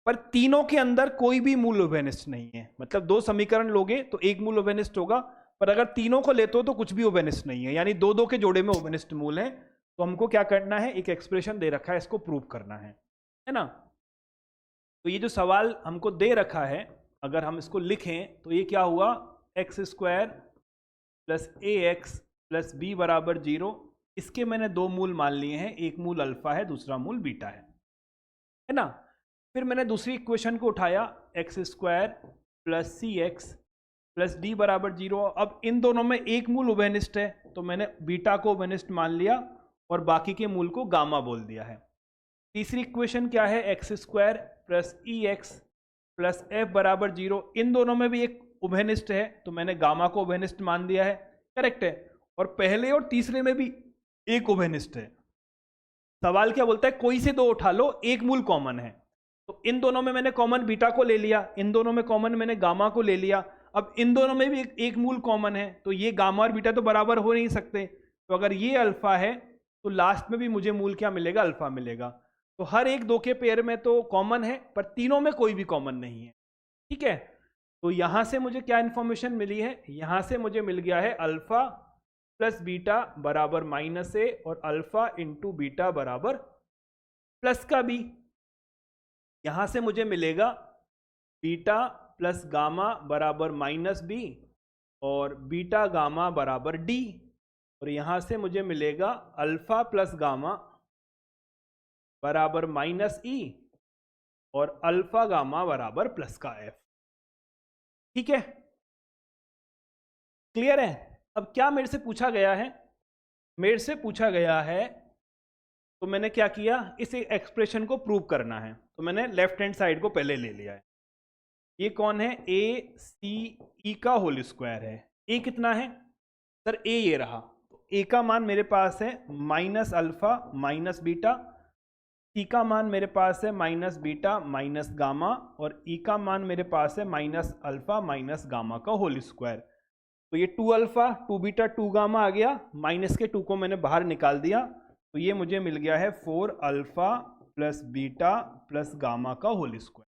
पर तीनों के अंदर कोई भी मूल उभयनिष्ठ नहीं है। मतलब 2 समीकरण लोगे तो एक मूल उभयनिष्ठ होगा, पर अगर तीनों को लेते हो तो कुछ भी उभयनिष्ठ नहीं है, यानी 2-2 के जोड़े में उभयनिष्ठ मूल है। तो हमको क्या करना है, एक एक्सप्रेशन दे रखा है, इसको प्रूव करना है ना। तो ये जो सवाल हमको दे रखा है, अगर हम इसको लिखें तो ये क्या हुआ, x square plus A X plus B बराबर 0। इसके मैंने 2 मूल मान लिए हैं, एक मूल अल्फा है, दूसरा मूल बीटा है ना। फिर मैंने दूसरी इक्वेशन को उठाया, एक्स स्क्वायर प्लस सी एक्स प्लस डी बराबर 0। अब इन दोनों में एक मूल उभयनिष्ठ है, तो मैंने बीटा को उभयनिष्ठ मान लिया और बाकी के मूल को गामा बोल दिया है। तीसरी इक्वेशन क्या है, एक्स स्क्वायर प्लस ई एक्स प्लस एफ बराबर 0। इन दोनों में भी एक उभयनिष्ठ है, तो मैंने गामा को उभयनिष्ठ मान दिया है। करेक्ट है। और पहले और तीसरे में भी एक उभयनिष्ठ है। सवाल क्या बोलता है, कोई से 2 उठा लो, एक मूल कॉमन है। तो इन दोनों में मैंने कॉमन बीटा को ले लिया, इन दोनों में कॉमन मैंने गामा को ले लिया। अब इन दोनों में भी एक मूल कॉमन है, तो ये गामा और बीटा तो बराबर हो नहीं सकते। तो अगर ये अल्फा है तो लास्ट में भी मुझे मूल क्या मिलेगा, अल्फा मिलेगा। तो हर एक 2 के पेयर में तो कॉमन है, पर तीनों में कोई भी कॉमन नहीं है। ठीक है, तो यहां से मुझे क्या इंफॉर्मेशन मिली है, यहां से मुझे मिल गया है अल्फा प्लस बीटा बराबर -a और अल्फा इंटू बीटा बराबर प्लस का बी। यहां से मुझे मिलेगा बीटा प्लस गामा बराबर -b और बीटा गामा बराबर d। और यहां से मुझे मिलेगा अल्फा प्लस गामा बराबर -e और अल्फा गामा बराबर प्लस का f। ठीक है, क्लियर है। अब क्या मेरे से पूछा गया है, मेरे से पूछा गया है, तो मैंने क्या किया, इस एक्सप्रेशन को प्रूव करना है, तो मैंने लेफ्ट हैंड साइड को पहले ले लिया है। ये कौन है, ए सी ई का होल स्क्वायर है। ए कितना है सर, ए ये रहा। तो ए का मान मेरे पास है माइनस अल्फा माइनस बीटा, सी का मान मेरे पास है माइनस बीटा माइनस गामा, और ई का मान मेरे पास है माइनस अल्फा माइनस गामा का होल स्क्वायर। तो ये 2 अल्फा 2 बीटा 2 गामा आ गया, माइनस के 2 को मैंने बाहर निकाल दिया, तो ये मुझे मिल गया है 4 alpha plus beta plus gamma का होल स्क्वायर।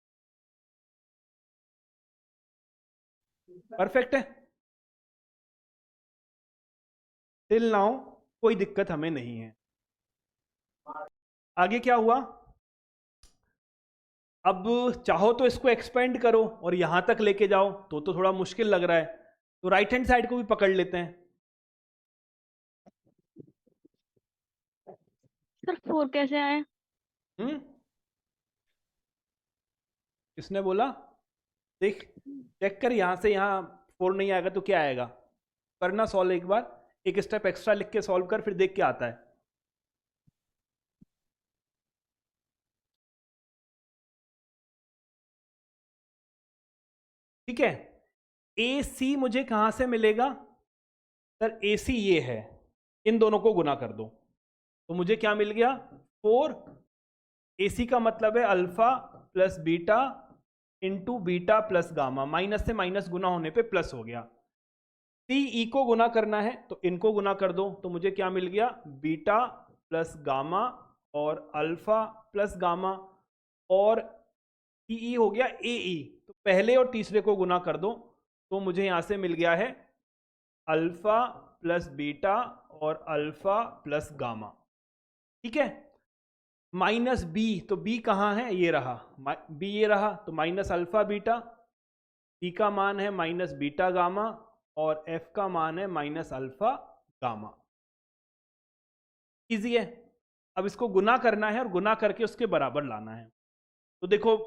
परफेक्ट है। टिल नाउ कोई दिक्कत हमें नहीं है। आगे क्या हुआ, अब चाहो तो इसको एक्सपेंड करो और यहां तक लेके जाओ, तो थोड़ा मुश्किल लग रहा है, तो राइट हैंड साइड को भी पकड़ लेते हैं। सर 4 कैसे आए? किसने बोला, देख चेक कर, यहां से यहां 4 नहीं आएगा तो क्या आएगा, करना सॉल्व एक बार, एक स्टेप एक्स्ट्रा लिख के सॉल्व कर, फिर देख क्या आता है। ठीक है, ए सी मुझे कहां से मिलेगा सर, ए सी ये है, इन दोनों को गुना कर दो तो मुझे क्या मिल गया 4। ए सी का मतलब है alpha plus beta into beta plus gamma, minus से माइनस गुना होने पे प्लस हो गया। सी ई को गुना करना है तो इनको गुना कर दो, तो मुझे क्या मिल गया, बीटा प्लस गामा और अल्फा प्लस गामा, और सी ई हो गया ए ई, तो पहले और तीसरे को गुना कर दो, तो मुझे यहां से मिल गया है अल्फा प्लस बीटा और अल्फा प्लस गामा। ठीक है, माइनस बी, तो बी कहाँ है, ये रहा, बी ये रहा, तो माइनस अल्फा बीटा, सी का मान है माइनस बीटा गामा और एफ का मान है माइनस अल्फा गामा। इजी है। अब इसको गुना करना है और गुना करके उसके बराबर लाना है। तो देखो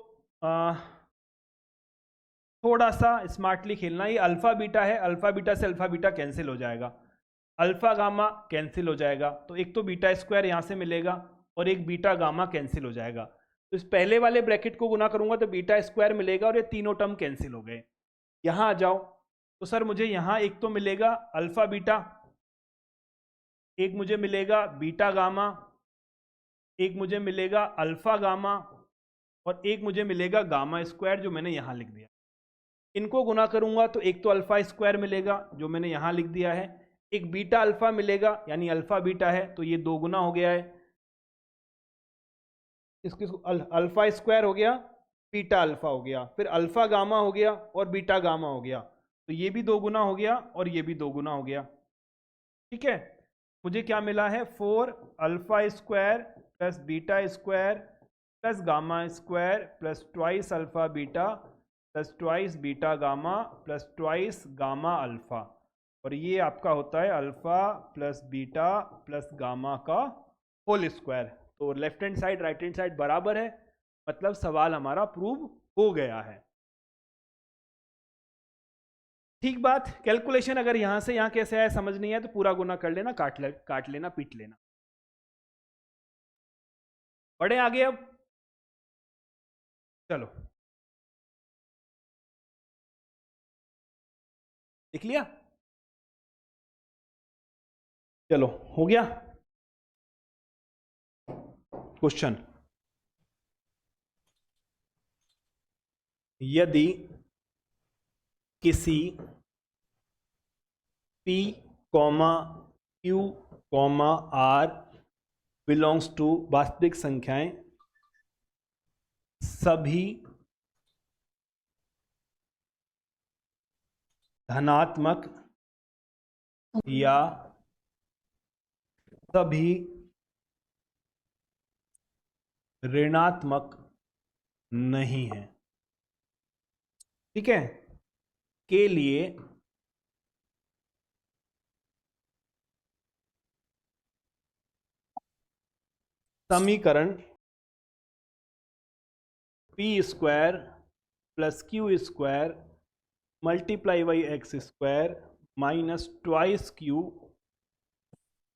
थोड़ा सा स्मार्टली खेलना, ये अल्फा बीटा है, अल्फा बीटा से अल्फा बीटा कैंसिल हो जाएगा, अल्फा गामा कैंसिल हो जाएगा, तो एक तो बीटा स्क्वायर यहाँ से मिलेगा और एक बीटा गामा कैंसिल हो जाएगा। तो इस पहले वाले ब्रैकेट को गुना करूंगा तो बीटा स्क्वायर मिलेगा और ये तीनों टर्म कैंसिल हो गए। यहाँ आ जाओ तो सर मुझे यहाँ एक तो मिलेगा अल्फा बीटा, एक मुझे मिलेगा बीटा गामा, एक मुझे मिलेगा अल्फा गामा और एक मुझे मिलेगा गामा स्क्वायर जो मैंने यहाँ लिख दिया। इनको गुना करूंगा तो एक तो अल्फा स्क्वायर मिलेगा जो मैंने यहाँ लिख दिया है, एक बीटा अल्फा मिलेगा यानी अल्फा बीटा है तो ये 2 गुना हो गया है, इसके अल्फा स्क्वायर हो गया, बीटा अल्फा हो गया, फिर अल्फा गामा हो गया और बीटा गामा हो गया, तो ये भी 2 गुना हो गया और ये भी 2 गुना हो गया। ठीक है, मुझे क्या मिला है 4 alpha square plus beta square plus gamma square plus twice alpha beta plus twice beta gamma plus twice gamma alpha, और ये आपका होता है alpha plus beta plus gamma का होल स्क्वायर। तो left hand side right hand side बराबर है, मतलब सवाल हमारा प्रूव हो गया है। ठीक बात। कैलकुलेशन अगर यहां से यहां कैसे आया समझ नहीं है तो पूरा गुना कर लेना, काट लेना, पीट लेना। बढ़े आगे अब, चलो देख लिया, चलो हो गया क्वेश्चन। यदि किसी P, Q, R belongs to वास्तविक संख्याएं सभी धनात्मक या सभी ऋणात्मक नहीं है, ठीक है, के लिए समीकरण P square plus Q square multiply by X square minus twice Q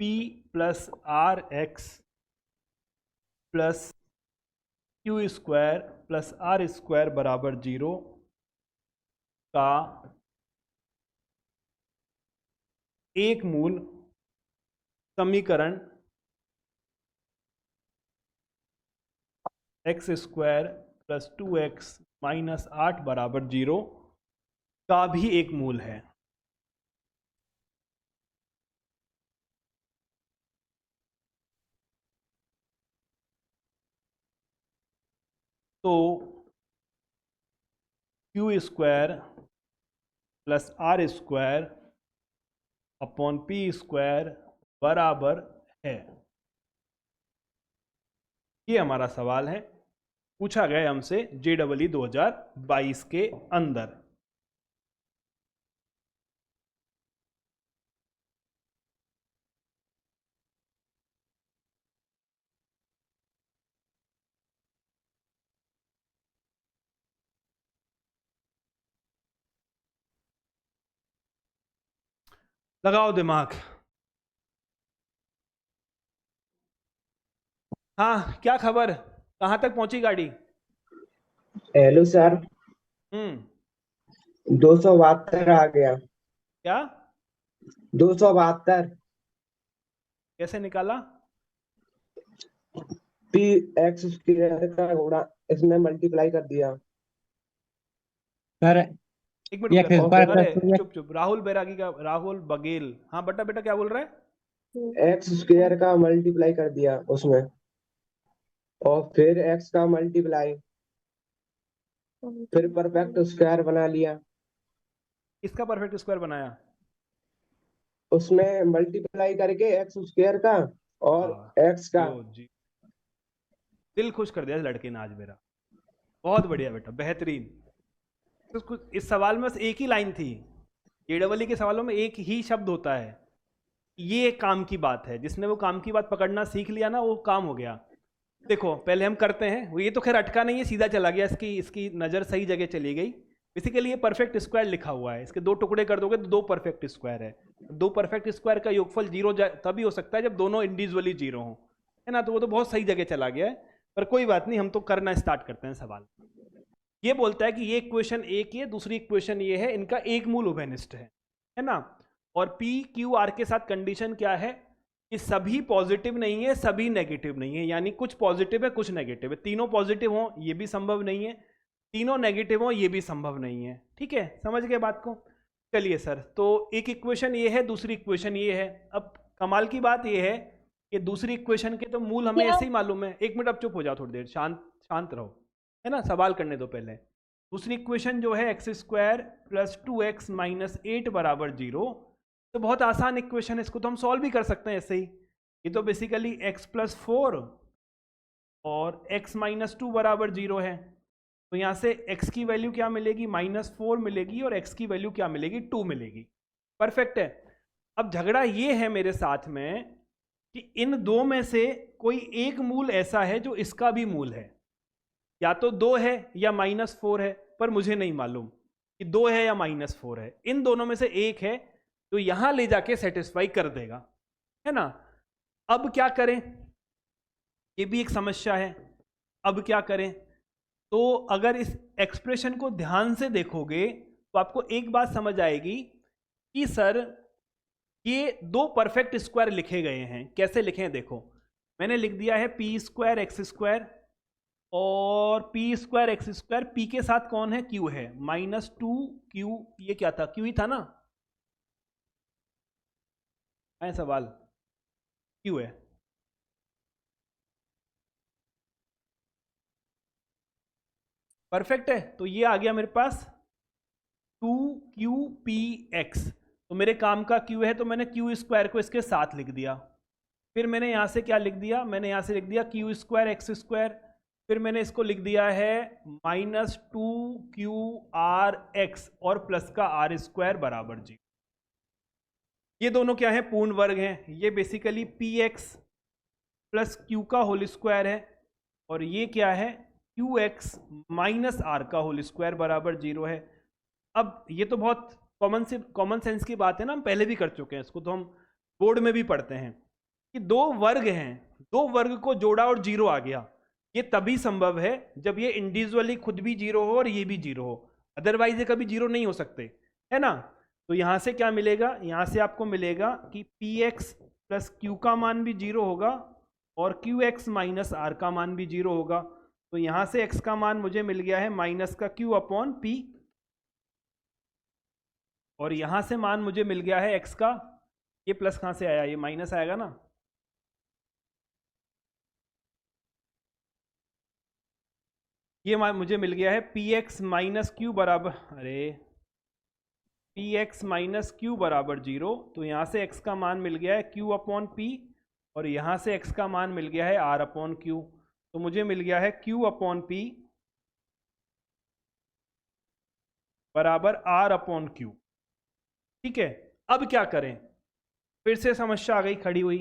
P plus R X plus Q square plus R square बराबर 0 का एक मूल समीकरण X square plus 2x minus 8 बराबर 0 का भी एक मूल है। तो Q square plus R square upon P square बराबर है, ये हमारा सवाल है, पूछा गया हमसे JEE 2022 के अंदर। लगाओ दिमाग। हाँ क्या खबर, कहाँ तक पहुंची गाड़ी? हेलो सर, 272 आ गया। क्या 272 कैसे निकाला? पी एक्स स्क्वायर का गुणा इसमें मल्टीप्लाई कर दिया। सर एक मिनट ये रुक जा, स्क्वायर अरे प्लस चुप चुप, राहुल बैरागी का, राहुल बघेल, हाँ बेटा बेटा क्या बोल रहा है? एक्स स्क्वायर का मल्टीप्लाई कर दिया उसमें, और फिर एक्स का मल्टीप्लाई, फिर परफेक्ट स्क्वायर बना लिया। किसका परफेक्ट स्क्वायर बनाया? उसमें मल्टीप्लाई करके एक्स स्क्वायर का और हाँ, एक्स का। लो जी, दिल खुश कर दिया इस लड़के ने आज मेरा, बहुत बढ़िया बेटा, बेहतरीन। तो इस सवाल में बस एक ही लाइन थी, JEE के सवालों में एक ही शब्द होता है, ये काम की बात है, जिसने वो काम की बात पकड़ना सीख लिया ना वो काम हो गया। देखो पहले हम करते हैं, ये तो खैर अटका नहीं है, सीधा चला गया, इसकी नज़र सही जगह चली गई। बेसिकली ये परफेक्ट स्क्वायर लिखा हुआ है, इसके 2 टुकड़े कर दोगे तो 2 परफेक्ट स्क्वायर है। 2 परफेक्ट स्क्वायर का योगफल 0 तभी हो सकता है जब दोनों इंडिविजुअली 0 हो। है ना, तो वो तो बहुत सही जगह चला गया है, पर कोई बात नहीं, हम तो करना स्टार्ट करते हैं सवाल। ये बोलता है कि ये इक्वेशन एक ये, दूसरी इक्वेशन ये है, इनका एक मूल उभयनिष्ठ है ना, और पी क्यू आर के साथ कंडीशन क्या है कि सभी पॉजिटिव नहीं है, सभी नेगेटिव नहीं है, यानी कुछ पॉजिटिव है कुछ नेगेटिव है, तीनों पॉजिटिव हो ये भी संभव नहीं है, तीनों नेगेटिव हो ये भी संभव नहीं है। ठीक है, समझ गए बात को? चलिए सर, तो एक इक्वेशन ये है, दूसरी इक्वेशन ये है। अब कमाल की बात ये है कि दूसरी इक्वेशन के तो मूल हमें ऐसे ही मालूम है। एक मिनट, अब चुप हो जाओ थोड़ी देर, शांत रहो, है ना, सवाल करने दो पहले। दूसरी इक्वेशन जो है x² + 2x - 8 = 0, तो बहुत आसान इक्वेशन है, इसको तो हम सॉल्व भी कर सकते हैं ऐसे ही। ये तो बेसिकली x + 4 और x - 2 = 0 है, तो यहाँ से x की वैल्यू क्या मिलेगी, -4 मिलेगी, और x की वैल्यू क्या मिलेगी, 2 मिलेगी। परफेक्ट है। अब झगड़ा ये है मेरे साथ में कि इन दो में से कोई एक मूल ऐसा है जो इसका भी मूल है, या तो 2 है या -4 है, पर मुझे नहीं मालूम कि 2 है या -4 है। इन दोनों में से एक है तो यहां ले जाके सेटिस्फाई कर देगा, है ना। अब क्या करें, ये भी एक समस्या है। अब क्या करें, तो अगर इस एक्सप्रेशन को ध्यान से देखोगे तो आपको एक बात समझ आएगी कि सर ये दो परफेक्ट स्क्वायर लिखे गए हैं। कैसे लिखे हैं देखो, मैंने लिख दिया है p² x² और p² x², p के साथ कौन है, q है, -2q, ये क्या था, q ही था ना, है सवाल, q है। परफेक्ट है, तो ये आ गया मेरे पास 2qpx, तो मेरे काम का q है, तो मैंने q² को इसके साथ लिख दिया। फिर मैंने यहां से क्या लिख दिया, मैंने यहां से लिख दिया q² x², फिर मैंने इसको लिख दिया है -2qrx और प्लस का r² = 0। ये दोनों क्या है, पूर्ण वर्ग हैं। ये बेसिकली px + q का होल स्क्वायर है, और ये क्या है, qx - r का होल स्क्वायर = 0 है। अब ये तो बहुत कॉमन सेंस की बात है ना, हम पहले भी कर चुके हैं इसको, तो हम बोर्ड में भी पढ़ते हैं कि दो वर्ग हैं, दो वर्ग को जोड़ा और 0 आ गया। ये तभी संभव है जब ये इंडिविजुअली खुद भी 0 हो और ये भी 0 हो, अदरवाइज ये कभी 0 नहीं हो सकते, है ना। तो यहां से क्या मिलेगा, यहां से आपको मिलेगा कि px + q का मान भी 0 होगा और qx - r का मान भी 0 होगा। तो यहां से x का मान मुझे मिल गया है -q/p, और यहां से मान मुझे मिल गया है x का, ये प्लस कहां से आया, ये माइनस आएगा ना, ये मान मुझे मिल गया है px - q बराबर, अरे px - q = 0, तो यहां से x का मान मिल गया है q/p, और यहां से x का मान मिल गया है r/q, तो मुझे मिल गया है q/p = r/q। ठीक है, अब क्या करें, फिर से समस्या आ गई खड़ी हुई।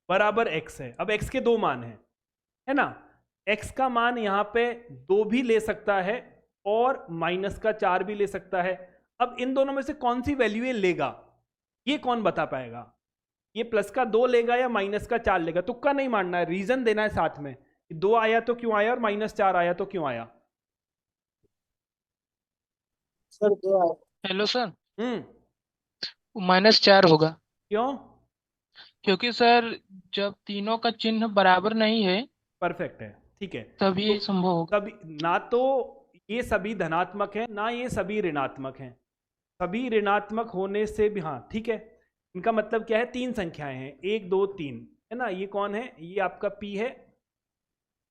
बराबर x है, अब x के दो मान हैं, है ना। x का मान यहां पे 2 भी ले सकता है और -4 भी ले सकता है। अब इन दोनों में से कौन सी वैल्यू ये लेगा, ये कौन बता पाएगा, ये +2 लेगा या -4 लेगा। तुक्का नहीं मारना है, रीजन देना है साथ में, 2 आया तो क्यों आया और -4 आया तो क्यों आया। सर 2 हेलो सर, -4 होगा क्यों, क्योंकि सर जब तीनों का चिन्ह बराबर नहीं है परफेक्ट है, ठीक है, तब ये तो संभव होगा। तभी ना तो ये सभी धनात्मक हैं ना ये सभी ऋणात्मक हैं, सभी ऋणात्मक होने से भी, हाँ ठीक है, इनका मतलब क्या है, 3 संख्याएं हैं, 1 2 3, है ना। ये कौन है, ये आपका p है,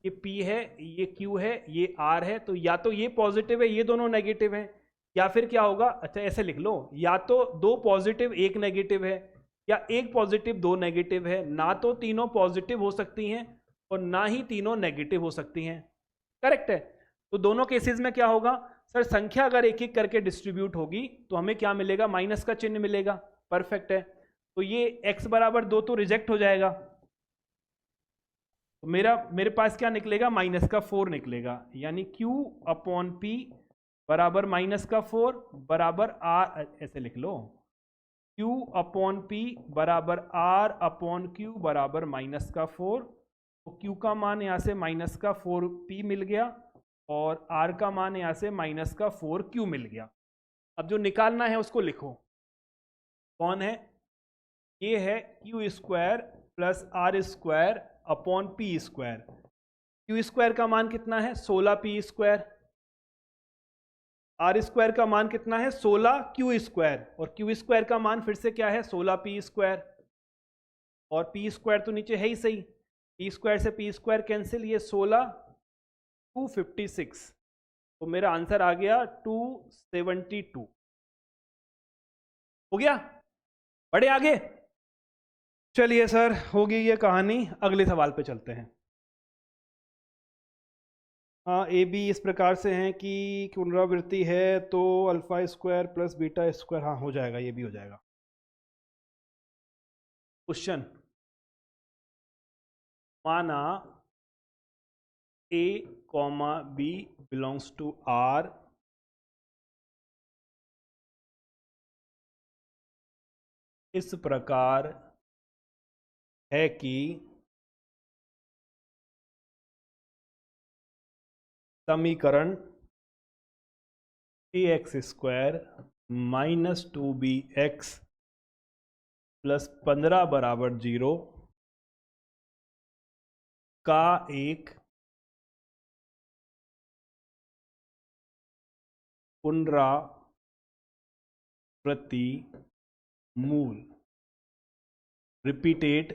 ये p है, ये q है, ये r है। तो या तो ये पॉजिटिव है, ये दोनों नेगेटिव है, या फिर क्या होगा, अच्छा ऐसे लिख लो, या तो 2 पॉजिटिव 1 नेगेटिव है, या 1 पॉजिटिव 2 नेगेटिव है। ना तो तीनों पॉजिटिव हो सकती हैं और ना ही तीनों नेगेटिव हो सकती हैं। करेक्ट है, तो दोनों केसेस में क्या होगा, सर संख्या अगर एक एक करके डिस्ट्रीब्यूट होगी तो हमें क्या मिलेगा, माइनस का चिन्ह मिलेगा। परफेक्ट है, तो ये x = 2 तो रिजेक्ट हो जाएगा, तो मेरे पास क्या निकलेगा, -4 निकलेगा, यानी q/p = -4 = r, ऐसे लिख लो, Q अपॉन P बराबर R अपॉन Q बराबर -4। तो Q का मान यहाँ से -4P मिल गया और R का मान यहाँ से -4Q मिल गया। अब जो निकालना है उसको लिखो। कौन है? ये है Q square plus R square upon P square. Q square का मान कितना है? 16P square. R स्क्वायर का मान कितना है? 16Q square. और Q स्क्वायर का मान फिर से क्या है? 16P square. और P स्क्वायर तो नीचे है ही सही। P स्क्वायर से P स्क्वायर कैंसिल, ये 16 256। तो मेरा आंसर आ गया 272। हो गया? बढ़े आगे? चलिए सर, होगी ये कहानी। अगले सवाल पे चलते हैं। हाँ, ए बी इस प्रकार से हैं कि पुनरावृत्ति है तो alpha square plus beta square, हाँ हो जाएगा, ये भी हो जाएगा। क्वेश्चन, माना A, B belongs to R, इस प्रकार है कि समीकरण ax square minus 2bx plus 15 बराबर 0 का एक पुनरावृत्ति मूल, रिपीटेड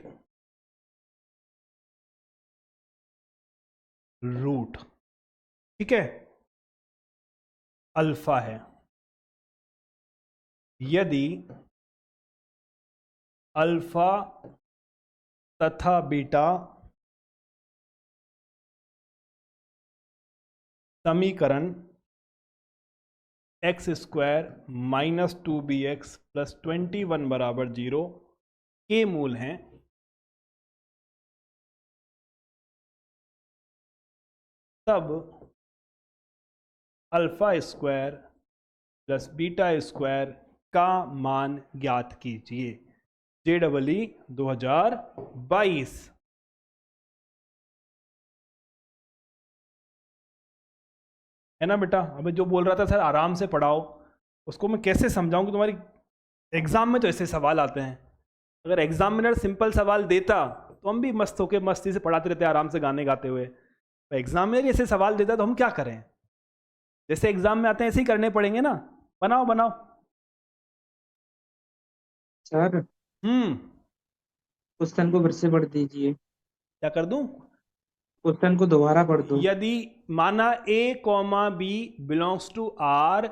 रूट, ठीक है, अल्फा है। यदि अल्फा तथा बीटा समीकरण X square minus 2bx plus 21 बराबर 0 के मूल हैं, तब alpha square plus beta square का मान ज्ञात कीजिए। JEE 2022। है ना बेटा? अबे जो बोल रहा था सर आराम से पढ़ाओ, उसको मैं कैसे समझाऊं कि तुम्हारी एग्जाम में तो ऐसे सवाल आते हैं। अगर एग्जामिनर सिंपल सवाल देता तो हम भी मस्त होके मस्ती से पढ़ाते रहते आराम से गाने गाते हुए। एग्जामिनर ऐसे सवाल देता तो हम क्या करें? जैसे एग्जाम में आते हैं ऐसे ही करने पड़ेंगे ना। बनाओ बनाओ। सर क्वेश्चन को फिर से पढ़ दीजिए। क्या कर दूं? क्वेश्चन को दोबारा पढ़ दो। यदि माना A, B belongs to R,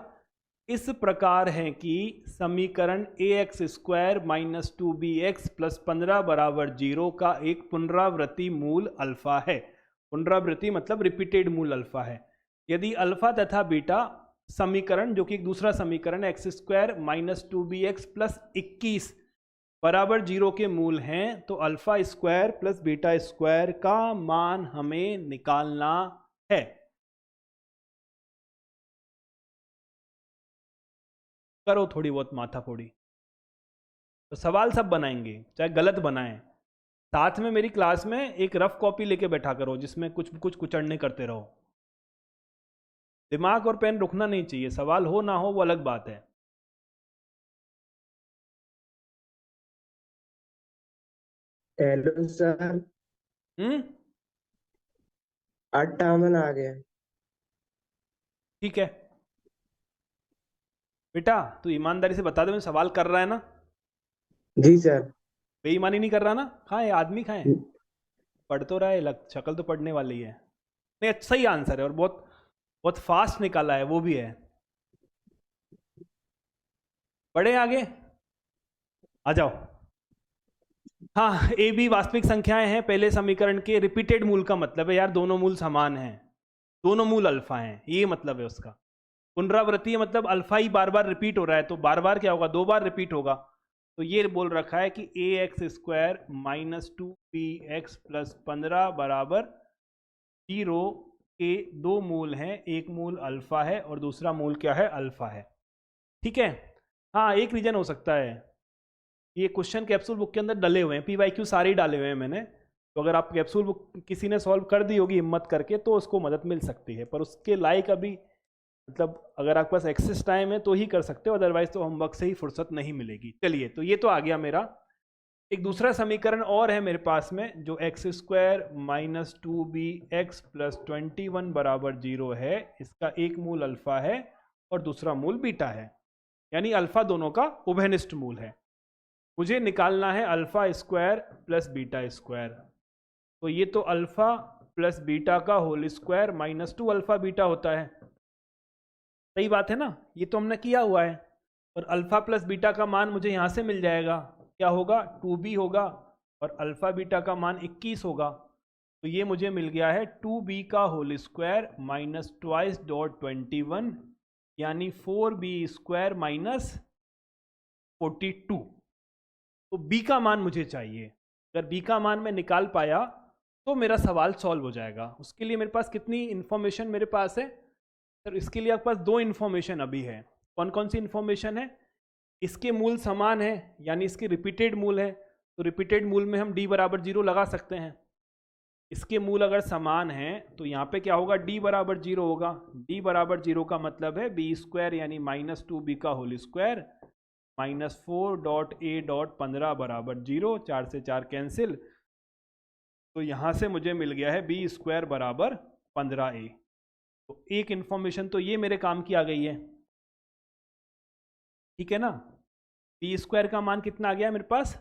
इस प्रकार है कि समीकरण ax square minus 2bx plus 15 बराबर 0 का एक पुनरावृत्ति मूल अल्फा है। पुनरावृत्ति मतलब रिपीटेड मूल अल्फा है। यदि अल्फा तथा बीटा समीकरण, जो कि एक दूसरा समीकरण X square minus 2bx plus 21 बराबर 0 के मूल हैं, तो alpha square plus beta square का मान हमें निकालना है। करो थोड़ी बहुत माथाफोड़ी। तो सवाल सब बनाएंगे, चाहे गलत बनाएं। साथ में मेरी क्लास में एक रफ कॉपी लेके बैठा करो जिसमें कुछ कुछ कुचड़ने करते रहो। दिमाग और पेन रुकना नहीं चाहिए। सवाल हो ना हो वो अलग बात है। हेलो सर, 58 आ गया। ठीक है बेटा, तू ईमानदारी से बता दे, मैं सवाल कर रहा है ना? जी सर। बेईमानी नहीं कर रहा ना? खाए आदमी खाए, पढ़ तो रहा है, लग शक्ल तो पढ़ने वाली है। नहीं, अच्छा ही आंसर है और बहुत बहुत फास्ट निकाला है वो भी है। बढ़े आगे, आ जाओ। हाँ, ए बी वास्तविक संख्याएं हैं। पहले समीकरण के रिपीटेड मूल का मतलब है यार दोनों मूल समान हैं, दोनों मूल अल्फा हैं, ये मतलब है उसका। पुनरावृत्ति मतलब अल्फा ही बार बार रिपीट हो रहा है, तो बार बार क्या होगा? 2 बार रिपीट होगा। तो ये बोल रखा है कि ax square minus 2bx plus 15 बराबर 0 के 2 मूल हैं। एक मूल अल्फा है और दूसरा मूल क्या है? अल्फा है। ठीक है। हाँ, एक रीजन हो सकता है ये क्वेश्चन कैप्सूल बुक के अंदर डले हुए हैं, PYQ सारे ही डाले हुए हैं मैंने। तो अगर आप कैप्सूल बुक किसी ने सॉल्व कर दी होगी हिम्मत करके तो उसको मदद मिल सकती है, पर उसके लायक अभी मतलब अगर आपके पास एक्सेस टाइम है तो ही कर सकते हो, अदरवाइज तो होमवर्क से ही फुर्सत नहीं मिलेगी। चलिए, तो ये तो आ गया मेरा। एक दूसरा समीकरण और है मेरे पास में जो x² माइनस 2bx प्लस 21 बराबर 0 है। इसका एक मूल अल्फा है और दूसरा मूल बीटा है, यानी अल्फा दोनों का उभयनिष्ठ मूल है। मुझे निकालना है alpha square plus beta square. तो ये तो अल्फा प्लस बीटा का whole square minus 2 alpha beta होता है। सही बात है ना, ये तो हमने किया हुआ है। और अल्फा प्लस बीटा का मान मुझे यहाँ से मिल जाएगा, क्या होगा 2b होगा और अल्फा बीटा का मान 21 होगा। तो ये मुझे मिल गया है 2b का whole square minus twice dot 21 यानी 4b स्क्वायर माइनस 42। तो b का मान मुझे चाहिए। अगर b का मान मैं निकाल पाया तो मेरा सवाल सॉल्व हो जाएगा। उसके लिए मेरे पास कितनी इन्फॉर्मेशन मेरे पास है सर? इसके लिए आपके पास 2 इन्फॉर्मेशन अभी है। कौन कौन सी इन्फॉर्मेशन है? इसके मूल समान है यानी इसके रिपीटेड मूल है, तो रिपीटेड मूल में हम d बराबर 0 लगा सकते हैं। इसके मूल अगर समान हैं तो यहाँ पे क्या होगा, d बराबर 0 होगा। d बराबर 0 का मतलब है b स्क्वायर यानी माइनस 2b का whole square minus 4 dot a dot 15 बराबर 0, 4 से 4 कैंसिल। तो यहाँ से मुझे मिल गया है b स्क्वायर बराबर 15a। तो एक इन्फॉर्मेशन तो ये मेरे काम की आ गई है, ठीक है ना। b स्क्वायर का मान कितना आ गया मेरे पास,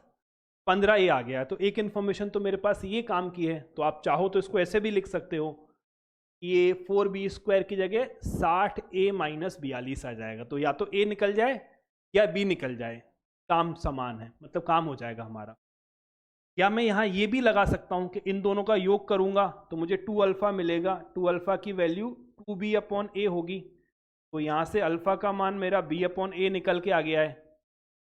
15a आ गया। तो एक इन्फॉर्मेशन तो मेरे पास ये काम की है। तो आप चाहो तो इसको ऐसे भी लिख सकते हो, ये 4b स्क्वायर की जगह 60a माइनस 42 आ जाएगा। तो या तो a निकल जाए या b निकल जाए, काम समान है, मतलब काम हो जाएगा हमारा। या मैं यहाँ ये भी लगा सकता हूँ कि इन दोनों का योग करूँगा तो मुझे 2 अल्फा मिलेगा। 2 अल्फा की वैल्यू 2b अपॉन a होगी। तो यहाँ से अल्फा का मान मेरा b अपॉन a निकल के आ गया है।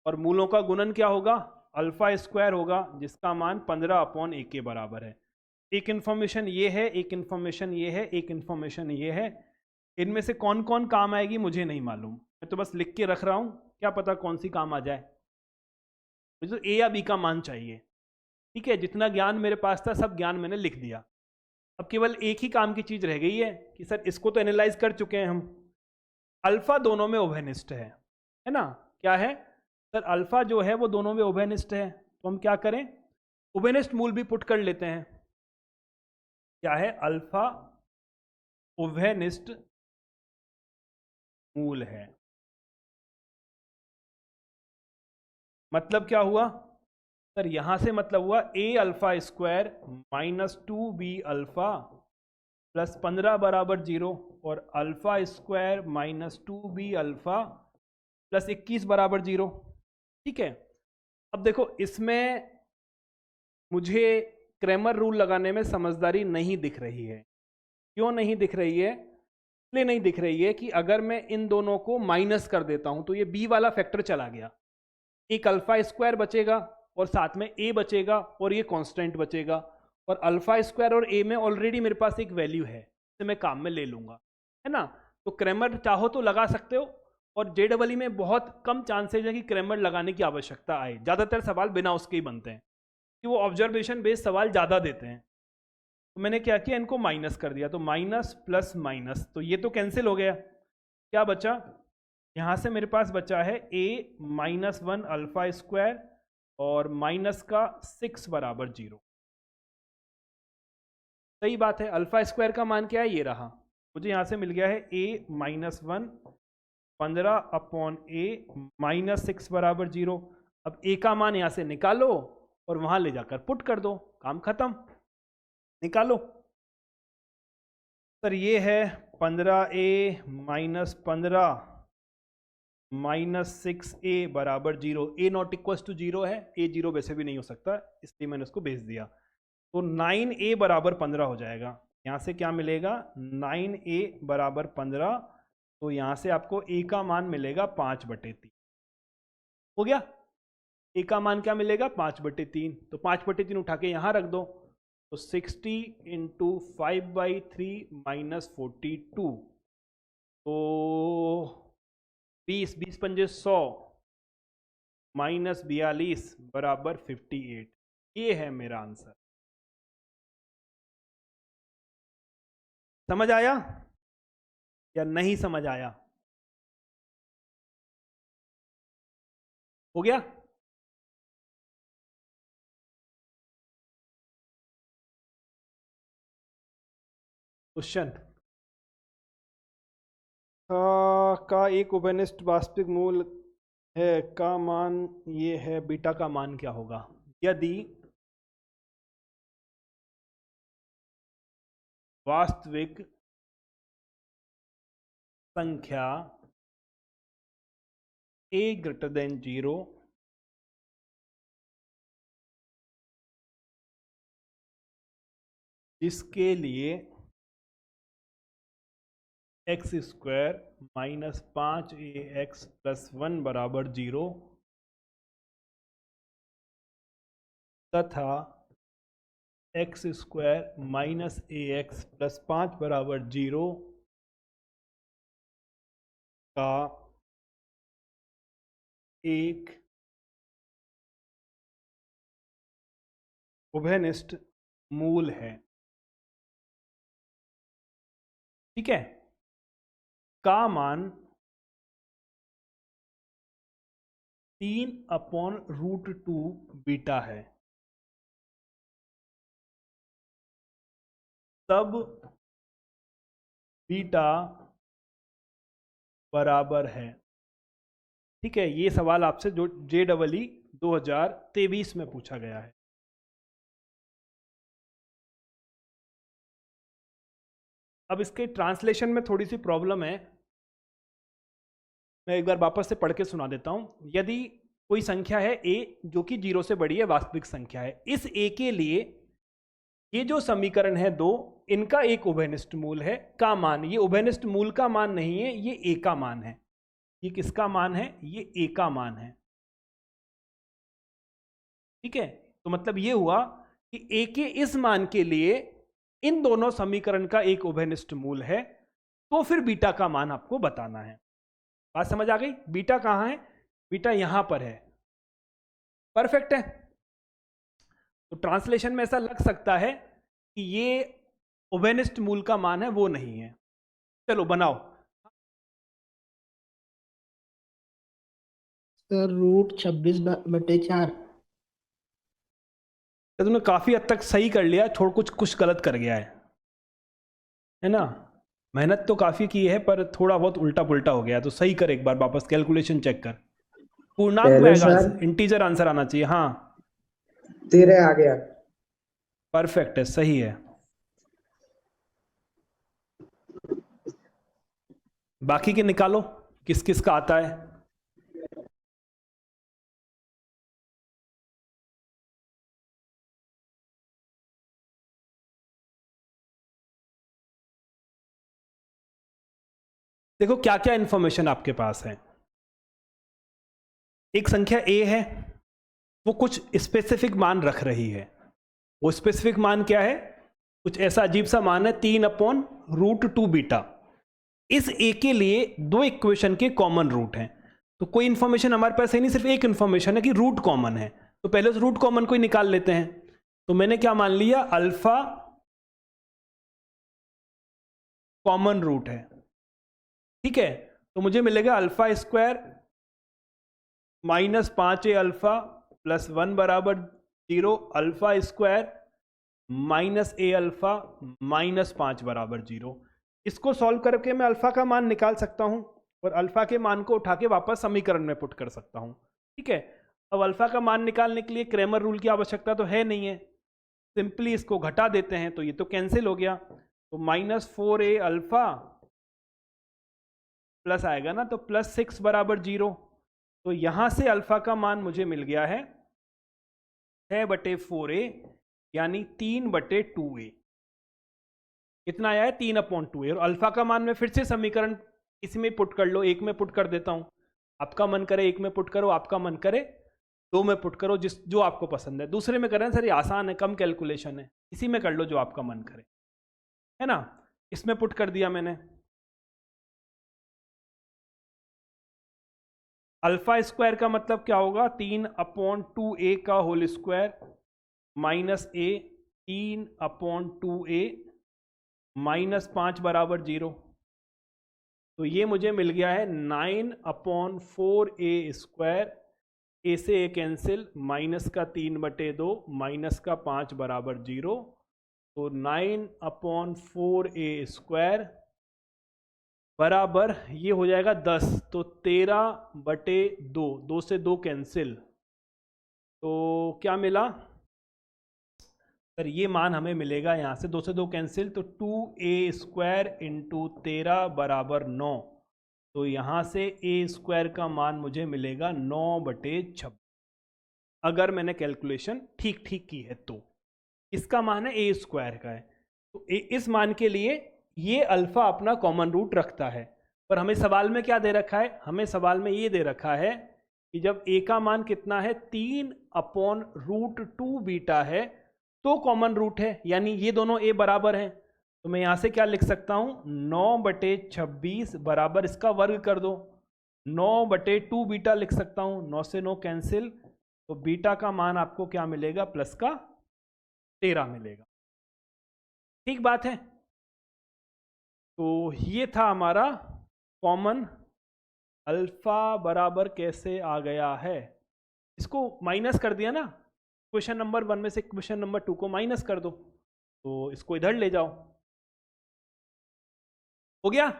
और मूलों का गुणन क्या होगा, अल्फा स्क्वायर होगा जिसका मान 15 अपॉन a के बराबर है। एक इन्फॉर्मेशन ये है, एक इन्फॉर्मेशन ये है, एक इन्फॉर्मेशन ये है। इनमें से कौन कौन काम आएगी मुझे नहीं मालूम, मैं तो बस लिख के रख रहा हूँ, क्या पता कौन सी काम आ जाए। मुझे तो a या b का मान चाहिए, ठीक है। जितना ज्ञान मेरे पास था सब ज्ञान मैंने लिख दिया। अब केवल एक ही काम की चीज रह गई है कि सर इसको तो एनालाइज कर चुके हैं हम, अल्फा दोनों में उभयनिष्ठ है ना। क्या है सर, अल्फा जो है वो दोनों में उभयनिष्ठ है। तो हम क्या करें, उभयनिष्ठ मूल भी पुट कर लेते हैं। क्या है, अल्फा उभयनिष्ठ मूल है। मतलब क्या हुआ सर, यहां से मतलब हुआ a alpha square minus 2b alpha plus 15 बराबर 0 और alpha square minus 2b alpha plus 21 बराबर 0, ठीक है। अब देखो इसमें मुझे क्रैमर रूल लगाने में समझदारी नहीं दिख रही है। क्यों नहीं दिख रही है? इसलिए नहीं दिख रही है कि अगर मैं इन दोनों को माइनस कर देता हूं तो ये b वाला फैक्टर चला गया, एक अल्फा स्क्वायर बचेगा और साथ में a बचेगा और ये कांस्टेंट बचेगा। और अल्फा स्क्वायर और a में ऑलरेडी मेरे पास एक वैल्यू है, इसे मैं काम में ले लूंगा, है ना। तो क्रैमर चाहो तो लगा सकते हो, और JEE में बहुत कम चांसेज है कि क्रैमर लगाने की आवश्यकता आए। ज़्यादातर सवाल बिना उसके ही बनते हैं कि वो ऑब्जर्वेशन बेस्ड सवाल ज़्यादा देते हैं। तो मैंने क्या किया, इनको माइनस कर दिया। तो माइनस प्लस माइनस, तो ये तो कैंसिल हो गया। क्या बचा, यहाँ से मेरे पास बचा है a माइनस 1 अल्फा स्क्वायर और माइनस का 6 बराबर 0। सही बात है, अल्फा स्क्वायर का मान क्या है, ये रहा। मुझे यहाँ से मिल गया है a minus 1 15 upon a minus 6 बराबर 0। अब a का मान यहाँ से निकालो और वहां ले जाकर पुट कर दो, काम खत्म। निकालो सर, ये है 15a माइनस 15 माइनस 6a बराबर 0। a नॉट इक्वल्स टू 0 है, a 0 वैसे भी नहीं हो सकता, इसलिए मैंने उसको भेज दिया। तो 9a बराबर 15 हो जाएगा। यहाँ से क्या मिलेगा, 9a बराबर 15। तो यहाँ से आपको a का मान मिलेगा 5/3। हो गया, a का मान क्या मिलेगा, 5/3। तो 5/3 उठा के यहाँ रख दो। तो 60 इंटू 5/3 माइनस 42, तो 20 पंजे 100, -42 बराबर 58। ये है मेरा आंसर। समझ आया या नहीं समझ आया? हो गया? क्वेश्चन का एक उभयनिष्ठ वास्तविक मूल है का मान ये है, बीटा का मान क्या होगा? यदि वास्तविक संख्या a greater than 0 जिसके लिए x square minus 5ax plus 1 बराबर 0 तथा x square minus ax plus 5 बराबर 0 का एक उभयनिष्ठ मूल है। ठीक है, का मान 3/√2 बीटा है, तब बीटा बराबर है। ठीक है, ये सवाल आपसे जो JEE 2023 में पूछा गया है। अब इसके ट्रांसलेशन में थोड़ी सी प्रॉब्लम है, मैं एक बार वापस से पढ़ के सुना देता हूं। यदि कोई संख्या है a जो कि 0 से बड़ी है, वास्तविक संख्या है, इस a के लिए ये जो समीकरण है दो, इनका एक उभयनिष्ठ मूल है का मान, ये उभयनिष्ठ मूल का मान नहीं है, ये a का मान है। ये किसका मान है? ये a का मान है। ठीक है, तो मतलब ये हुआ कि a के इस मान के लिए इन दोनों समीकरण का एक उभयनिष्ठ मूल है, तो फिर बीटा का मान आपको बताना है। बात समझ आ गई? बीटा कहां है? बीटा यहां पर है। परफेक्ट है। तो ट्रांसलेशन में ऐसा लग सकता है कि ये उभयनिष्ठ मूल का मान है, वो नहीं है। चलो बनाओ। सर √26/4। तो तुमने काफी हद तक सही कर लिया, छोड़ कुछ गलत कर गया है ना? मेहनत तो काफी की है पर थोड़ा बहुत उल्टा पुल्टा हो गया, तो सही कर, एक बार वापस कैलकुलेशन चेक कर। पूर्णांक में आएगा, इंटीजर आंसर आना चाहिए। हाँ 13 आ गया। परफेक्ट है, सही है। बाकी के निकालो, किस किस का आता है। देखो क्या क्या इंफॉर्मेशन आपके पास है। एक संख्या a है, वो कुछ स्पेसिफिक मान रख रही है। वो स्पेसिफिक मान क्या है? कुछ ऐसा अजीब सा मान है 3/√2 बीटा। इस a के लिए दो इक्वेशन के कॉमन रूट हैं, तो कोई इंफॉर्मेशन हमारे पास है नहीं, सिर्फ एक इंफॉर्मेशन है कि रूट कॉमन है। तो पहले उस रूट कॉमन को ही निकाल लेते हैं। तो मैंने क्या मान लिया? अल्फा कॉमन रूट है। ठीक है, तो मुझे मिलेगा alpha square minus 5a alpha plus 1 बराबर 0, alpha square minus a alpha minus 5 बराबर 0। इसको सॉल्व करके मैं अल्फा का मान निकाल सकता हूं और अल्फा के मान को उठा के वापस समीकरण में पुट कर सकता हूं। ठीक है, अब अल्फा का मान निकालने के लिए क्रेमर रूल की आवश्यकता तो है नहीं है, सिंपली इसको घटा देते हैं तो ये तो कैंसिल हो गया। तो -4a अल्फा प्लस आएगा ना, तो +6 बराबर 0। तो यहां से अल्फा का मान मुझे मिल गया है 6/4a यानी 3/2a। कितना आया है? 3/2a। और अल्फा का मान मैं फिर से समीकरण इसी में पुट कर लो, एक में पुट कर देता हूं। आपका मन करे एक में पुट करो, आपका मन करे दो में पुट करो, जो आपको पसंद है। दूसरे में करें सर ये आसान है, कम कैलकुलेशन है, इसी में कर लो जो आपका मन करे, है ना? इसमें पुट कर दिया मैंने। अल्फा स्क्वायर का मतलब क्या होगा, 3/2a का whole square minus a, 3/2a minus 5 बराबर 0। तो ये मुझे मिल गया है 9/4a स्क्वायर, a से a कैंसिल, माइनस का 3/2 माइनस का 5 बराबर 0। तो 9/4a स्क्वायर बराबर ये हो जाएगा 10, तो 13/2, 2 से 2 कैंसिल। तो क्या मिला सर, ये मान हमें मिलेगा यहाँ से 2 से 2 कैंसिल, तो 2a स्क्वायर इंटू 13 बराबर 9। तो यहाँ से a स्क्वायर का मान मुझे मिलेगा 9/26, अगर मैंने कैलकुलेशन ठीक ठीक की है तो। इसका मान है a स्क्वायर का है, तो इस मान के लिए ये अल्फा अपना कॉमन रूट रखता है। पर हमें सवाल में क्या दे रखा है, हमें सवाल में ये दे रखा है कि जब a का मान कितना है 3/√2 बीटा है तो कॉमन रूट है, यानी ये दोनों a बराबर हैं। तो मैं यहाँ से क्या लिख सकता हूँ, 9/26 बराबर इसका वर्ग कर दो, 9/2 बीटा लिख सकता हूँ, 9 से 9 कैंसिल। तो बीटा का मान आपको क्या मिलेगा, प्लस का 13 मिलेगा। ठीक बात है। तो ये था हमारा कॉमन अल्फा बराबर कैसे आ गया है। इसको माइनस कर दिया ना, क्वेश्चन नंबर 1 में से क्वेश्चन नंबर 2 को माइनस कर दो, तो इसको इधर ले जाओ, हो गया।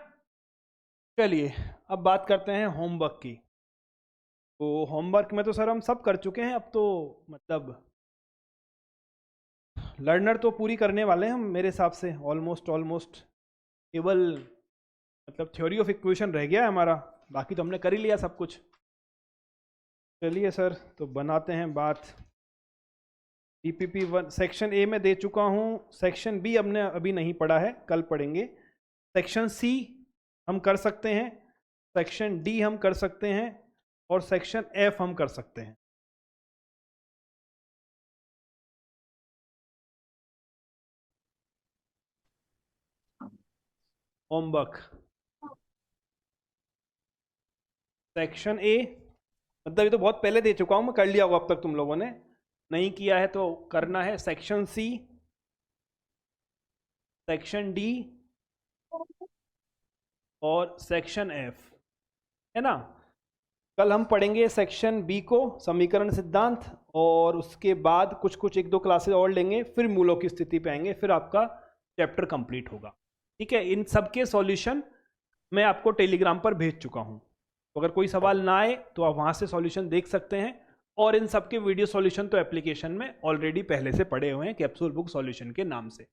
चलिए अब बात करते हैं होमवर्क की। तो होमवर्क में तो सर हम सब कर चुके हैं, अब तो मतलब लर्नर तो पूरी करने वाले हैं हम मेरे हिसाब से, ऑलमोस्ट केवल मतलब थ्योरी ऑफ इक्वेशन रह गया है हमारा, बाकी तो हमने कर ही लिया सब कुछ। चलिए सर, तो बनाते हैं बात। DPP1 सेक्शन ए में दे चुका हूँ, सेक्शन बी हमने अभी नहीं पढ़ा है, कल पढ़ेंगे। सेक्शन सी हम कर सकते हैं, सेक्शन डी हम कर सकते हैं, और सेक्शन एफ हम कर सकते हैं। होमवर्क सेक्शन ए, मतलब ये तो बहुत पहले दे चुका हूँ मैं, कर लिया होगा अब तक तुम लोगों ने, नहीं किया है तो करना है। सेक्शन सी, सेक्शन डी और सेक्शन एफ, है ना। कल हम पढ़ेंगे सेक्शन बी को, समीकरण सिद्धांत, और उसके बाद कुछ 1-2 क्लासेस और लेंगे, फिर मूलों की स्थिति पे आएंगे, फिर आपका चैप्टर कंप्लीट होगा। ठीक है, इन सब के सॉल्यूशन मैं आपको टेलीग्राम पर भेज चुका हूँ, तो अगर कोई सवाल ना आए तो आप वहाँ से सॉल्यूशन देख सकते हैं। और इन सब के वीडियो सॉल्यूशन तो एप्लीकेशन में ऑलरेडी पहले से पड़े हुए हैं, कैप्सूल बुक सॉल्यूशन के नाम से।